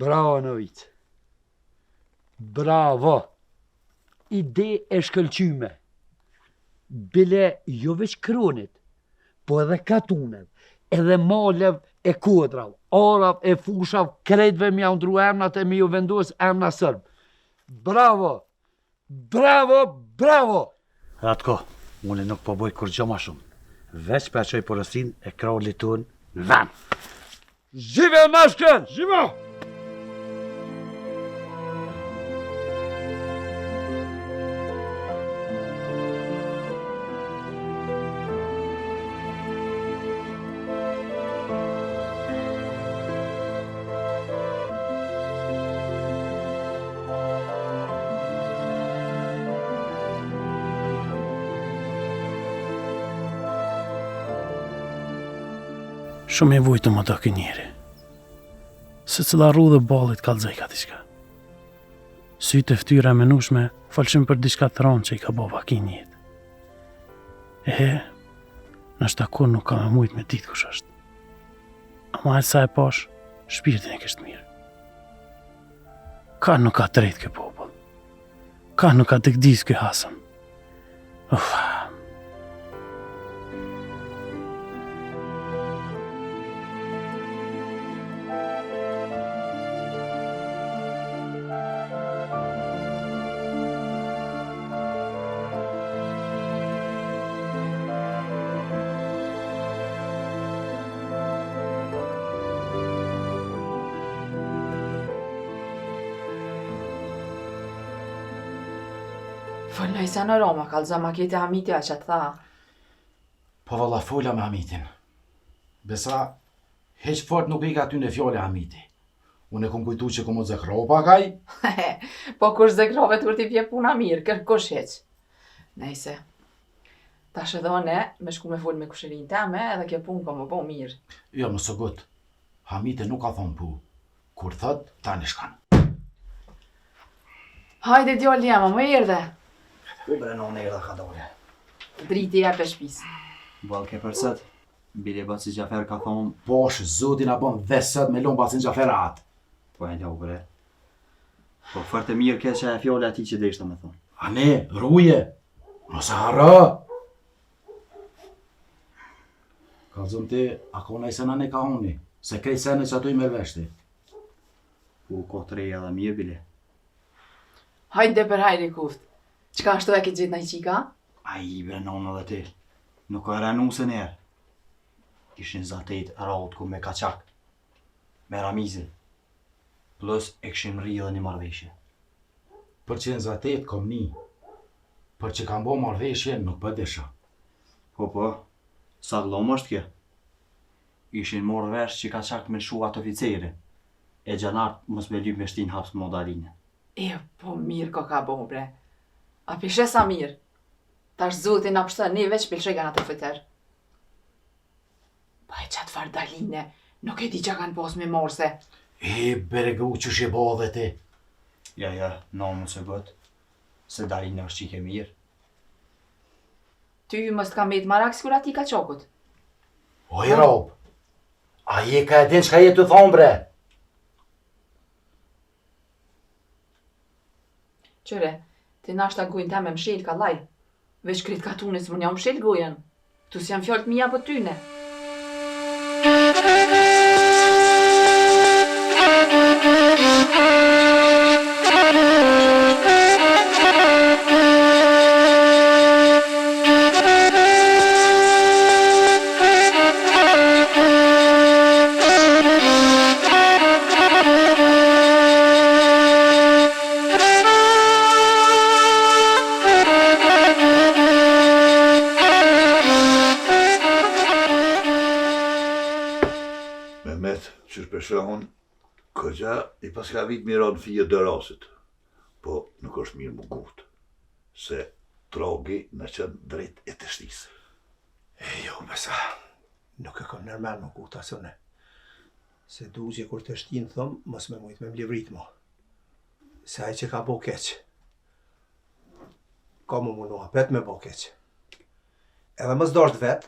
Bravo, Novicë. Bravo! Ide e shkëlqyme. Bile jo veç Kronit, po edhe katunev, edhe malev e kodrav, arav e fushav, krejtve mi ndru emnat e mi ju vendos emna sërb. Bravo! Bravo! Bravo! Atko, unë nuk po boj kur gjë ma shumë. Veç për qoj porosin e Krolit ton në vend. Zhive mashkën! Zhive! Shumë i vujtëm ato kënjeri. Se cila rrudhe balit kalzej ka diçka. Sytë e ftyra e menushme falshim për diçka të ronë që i ka bo vakin jetë. Nështë takon nuk ka me mujt me ditë kush është. Ama e sa e pash, shpirtin e kështë mirë. Ka nuk ka drejt kë popull. ka nuk ka të këdis kjo Hasan. Uf. Folna i se në Roma, kalza ma kete Hamitja që të tha. Po valla fola me Hamitin. Besa, heq fort nuk i ka ty në fjole Hamiti. Unë e kom kujtu që kom o zekrove pa kaj? Po kush zekrove të ti pje puna mirë, kërkush heq. Nejse. Tash edhe one, me shku me full me kusherin teme, edhe kjo pun ko më bo mirë. Jo, nësë gut. Hamiti nuk ka thonë pu. Kur thot, tani shkan. Hajde djolë jema, më erdhe. U bre në erda ka dole. Driti e për shpisë. Bal ke përset, bile Baci Gjafer ka thonë... Bosh, zotin a bon vesët me lon Bacin Gjafer atë. Po e lo bre. Po fërte mirë ke që e fjole ati që deshta me thonë. A ne, ruje. Nëse harra. Kalzëm ti, a kona i sena ne ka honi. Se kej sene që ato i merveshti. Po ko të reja dhe mirë bile. Hajde për hajri kuft. Qka ashtu e ke gjithë nëj qika? A i bre nonë dhe ti. Nuk e renu se njerë. Ishin zatet raut ku me kaçak. Me ramizin. Plus e këshim ri dhe një marveshje. Për që në zatet kom një. Për që kam bo marveshje nuk për desha. Po, sa glom është kje? Ishin morë vesh që kaçak me shuat oficeri. E gjanart mos me lyp me shtin haps modaline. E, po mirë ko ka bo bre. A pishe sa mirë. Tash zotin a pështë ne veç pilshe kanë atë fëtër. Pa e qatë farë daline, nuk e di që kanë pos me morse. E, beregu që shë bo dhe ti. Ja, në më se gët. Se daline është qike mirë. Ty mës t'ka met marak s'kur ati ka qokut. Oj, Rob, a je ka e din që ka je të thonë bre? Qëre, ti nashta gujnë ta me mshel ka laj. Veç krit ka tunis më një mshel gujen. Tu s'jam fjallët mija për tyne. Këgja i pas ka vit miron fije dërasit, po nuk është mirë më gut, se trogi në qënë drejt e të shtisë. Jo, besa, nuk e kom nërmen më gut asone. Se du që kur të shtinë thëmë, mos me mujtë me mlivrit mo. Se aj që ka bo keq. Ka më mundu apet me bo keq. Edhe mos dosht vetë,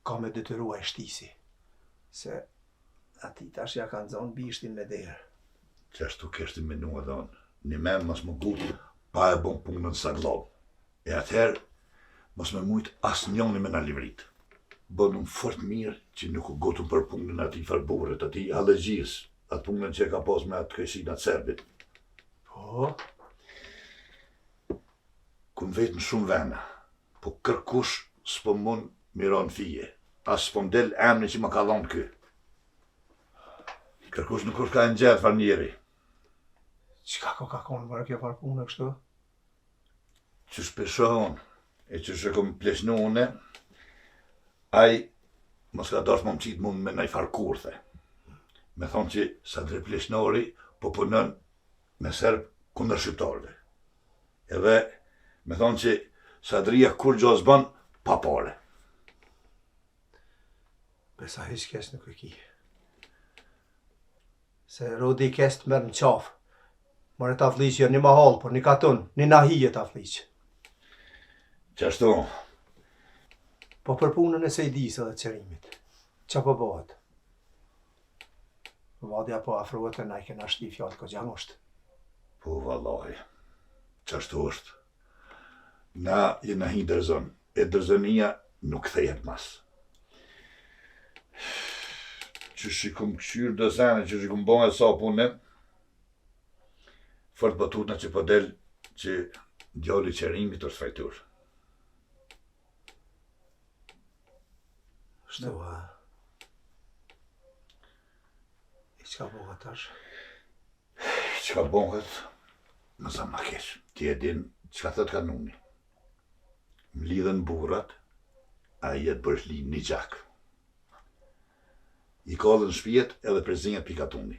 ka me detyrua e shtisi. Se ati tash ja kanë zonë bishtin me derë. Qashtu keshti me nua dhonë, një men mos më gut, pa e bon punën sa globë. E atëherë, mos me mujtë as njoni me në livrit. Bënëm fort mirë që nuk u gotëm për punën ati farburet, ati allergjis, atë punën që ka pos me atë kësinat serbit. Po? Kum vetë në shumë vena, po kërkush s'po mund miron fije, as s'po mdel emni që më ka dhonë kë. Kërkush nuk është ka në gjithë farë njeri. Qka ka konë mërë kjo farë punë kështu? Që shpeshohon, e që shë kom plesnu une, aj mos ka dosh më më qitë mund me nëj farë kurthe. Me thonë që sa dre plesnori po punën me serb kundër shqiptarve. Edhe me thonë që sa drija kur gjo zbën pa pare. Besa hiq kes nuk e ki. Se rodi kes të mërë në qafë. Mërë të afliqë një mahal, por një katun, një nahije të afliqë. Qashtu? Po për punën e sejdisë dhe qërimit. Qa po bëhet? Vadja po afruhet e na i kena shti fjallë ko gjangosht. Po, vallahi. Qashtu është. Na jena hi dërzon, e dërzonia nuk thejet mas. Që shikum këshyrë dëzane, që shikum bon e sa punem, fort batutna që po del që djalli qërimi të sfajtur. Shtu, ha? I qka bogat tash? Qka bogat, më sa ma kesh. Ti e din qka thët kanuni. Më lidhen burat, a i jetë bërshli një gjak. I kallën shpijet edhe prezinjat pikatuni.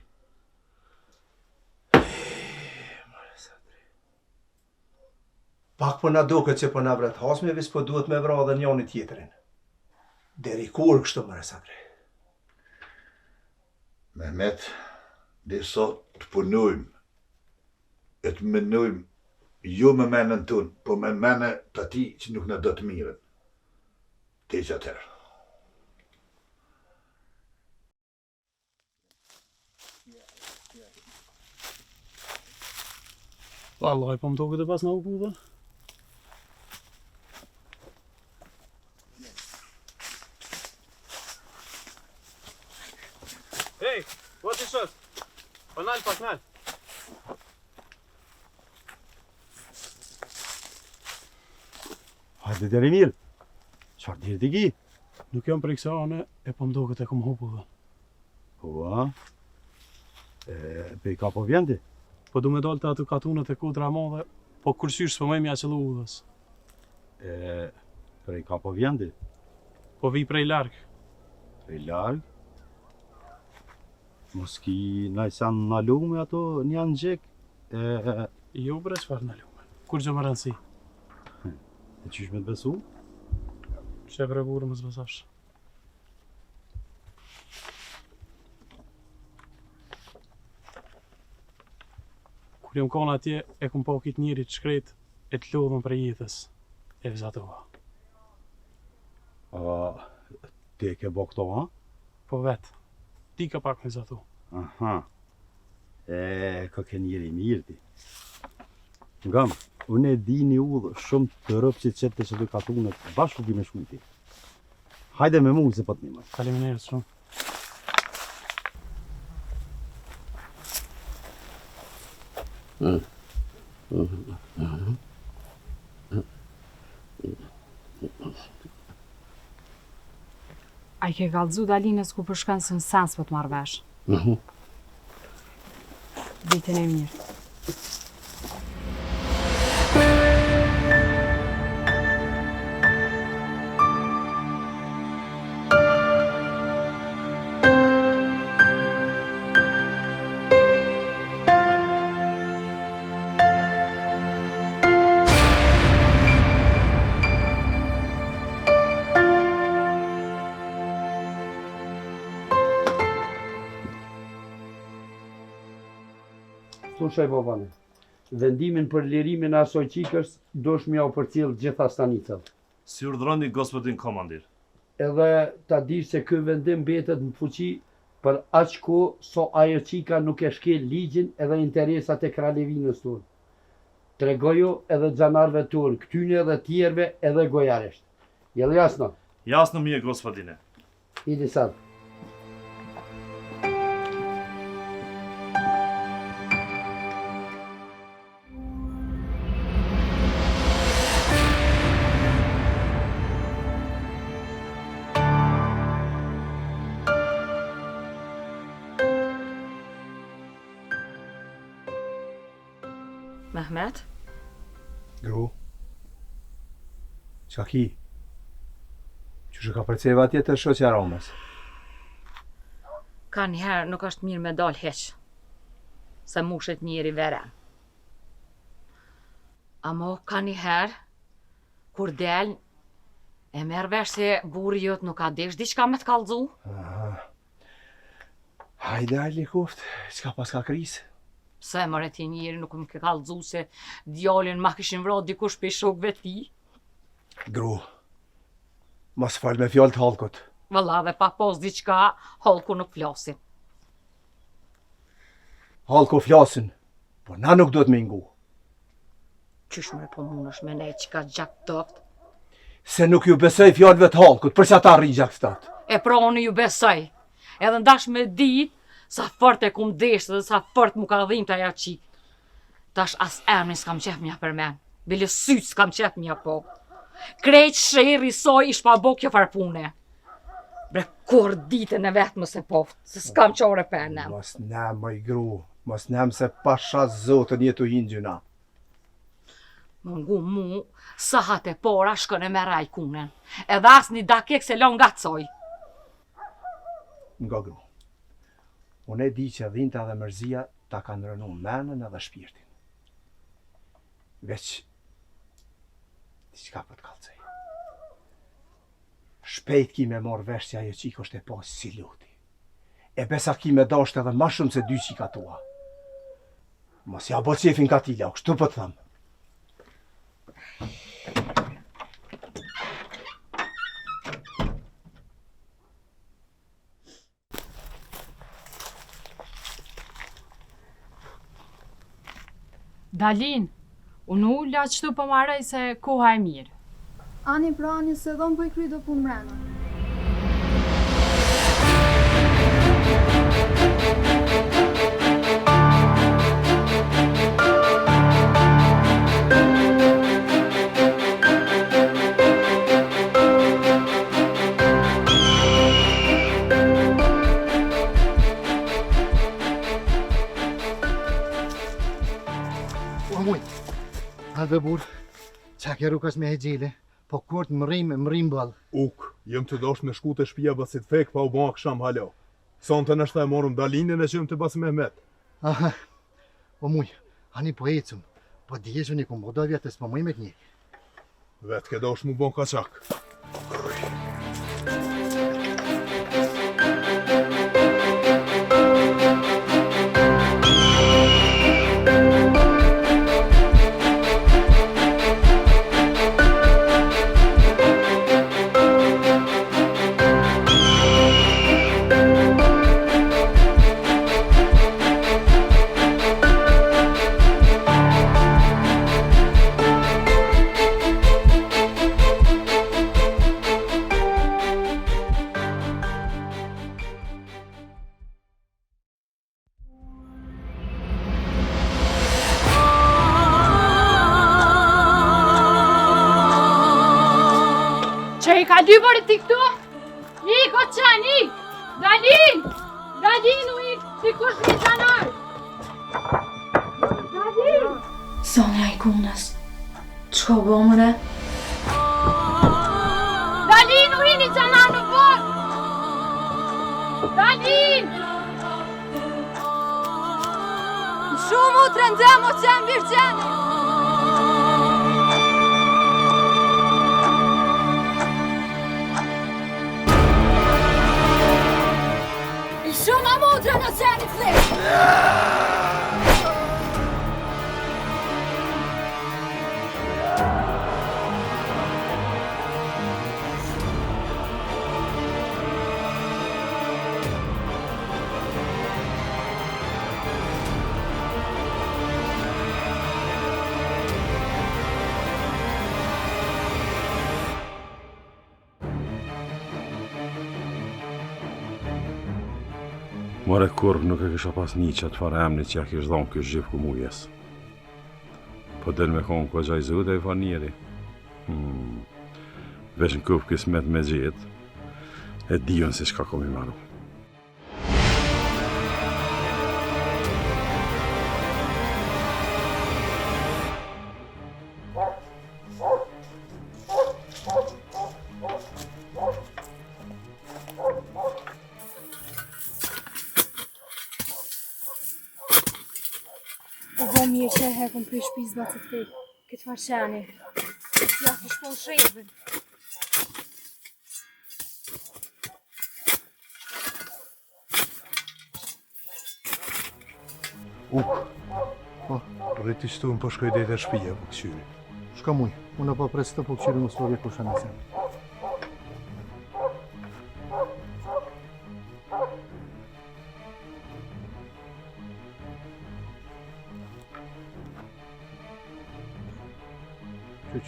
Pak po na duket që po na vret hasme, vis po duhet me vra dhe njoni tjetërin. Deri kur kështu më resatri? Mehmet, disa të punojmë, e të menojmë jo me menën tonë, po me mene të ati që nuk në do të miren. Te që atërë. Vallaj, po më toke të pas në u puta. Hej, what is it? Panal, paknal. Hajde deri mirë. Qarë dirë t'i ki? Nuk jam për i kësa ane, e po më toke të kom hupu dhe. Po, a? Pe i ka po vjendi? Po du me dalë të atë katunët e kodra madhe, po kërqysh s'po me mja qëllu udhës. Prej ka po vjendi? Po vi prej largë. Prej largë? Mos ki najsan në lume ato një anë gjek? Jo bre qëfar në lume, kur gjë më rëndësi. E qysh me të besu? Që bre burë më zbesash. Kur jam kona atje, e kum pa kitë njëri të shkret, e të lodhën për jetës, e vizatova. Ti e ke bo këto, ha? Po vetë, ti ka pak me vizatu. Aha. Ka ke njëri mirë ti. Ngam, unë e di një udhë shumë të rëpë që qëtë të që të katunët, bashku ki me shkujti. Hajde me mu se po të një më. Faleminderit shumë. A i ke kallëzu Dalinës ku përshkën së në sens për të marrë vesh? Ditën e mirë. Slushaj babane, vendimin për lirimin e asoj qikës dosh mja u përcjell gjitha stanicat. Si urdhroni gospodin komandir. Edhe ta dish se ky vendim mbetet në fuqi për aq kohë so ajo qika nuk e shkel ligjin edhe interesat e kralevinës tonë. Tregoju edhe xhanarëve tonë, këtyne edhe tjerve edhe gojaresht. Jel jasno? Jasno mi e gospodine. Idi sad. Mehmet? Gru? Qa ki? Qështë ka përceva tjetër shoqja Romës? Ka njëherë nuk është mirë me dalë heq, se mushet njeri veren. Amo ka njëherë, kur del, e merë vesh se burri jot nuk ka desh diçka me të kallëzu. Hajde ajli kuft, qka pas ka krisë? Se mëre ti njeri nuk më ke kallëzu se djallin ma kishin vra dikush për shokve ti. Gru, mas fal me fjallë të halkut. Valla dhe pa pos diçka, halku nuk flasin. Halku flasin, po na nuk do të me ngu. Qysh me po munësh me ne që ka gjak tëft? Se nuk ju besoj fjallëve të halkut, përsa ta rri gjak stat. E pra unë ju besoj. Edhe ndash me dit, sa fort e kum deshtë dhe sa fort mu ka dhim të aja qik. Tash as emni s'kam qef mja për men. Bile syt s'kam qef mja po. Krejt sheri soj ish pa bo kjo farpune. Bre, kur ditën e vetë më se poft, se s'kam qore penem. Mos nem, moj gru, mos nem se pasha zotën jetu hinë gjuna. Më ngu mu, sahat e pora shkën e me rajkunen. Edhe as një dakek se lon nga coj. Nga gru, unë e di që dhinta dhe mërzia ta kanë rënu menën edhe shpirtin. Veç, diçka për të kalcej. Shpejt ki me morë vesh që ajo qik është e pas si luti. E besa ki me dasht edhe ma shumë se 2 qika tua. Mos ja bo qefin ka tila, kështu për të thëmë. Dalin, unë ulla qëtu për marej se koha e mirë. Ani pra ani se dhëmë për i kry do punë mrena. Halve bur, qa ke rukas me hegjile, po kurt më rrim bal. Uk, jem të dosh me shku të shpia basit fek pa u ba kësham halo. Son të nështë e morëm Dalinin e që jem të bas Mehmet. Aha, o muj, ani po ecum, po djezu një kumbodo vjetës po muj me kënjek. Vetë ke dosh mu bon kaçak. Ka dy bërë ti këtu? Ik, o qen, ik! Dalin! Dalin u ik, ti kush një qanar! Dalin! Sonja i kunës, qko bëmëre? Dalin u i një qanar në bërë! Dalin! Shumë u të rëndëm o qen virgjene! Shumë a motra në qeni flesh! More kur nuk e kisha pas një qatë fare emni që ja kish dhonë kjo zhjif ku mujes. Po del me konë ko gjaj zude i fa njeri. Vesh në kup kismet me gjithë, e dion se shka kom i maru. Mirë që e hekëm për i shpiz bacët fek, këtë farqeni. Ja të shpon shrevën. Rriti shtu më po shkoj dhe të shpija po këqyri. Shka muj, unë po pres të po këqyri më slovje kusha në sen. Hyç.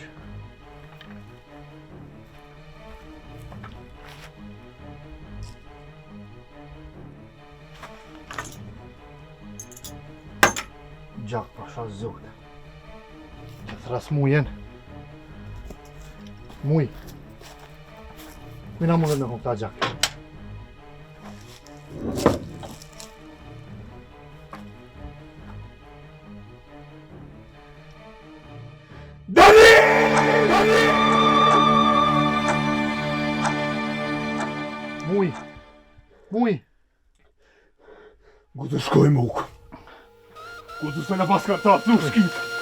Gjak pasha zote. Që thras mujen. Muj. Mina mundet me hukta gjak. Muj. Muj. Gu të shkoj muk. Gu të se në paska ta të shkit.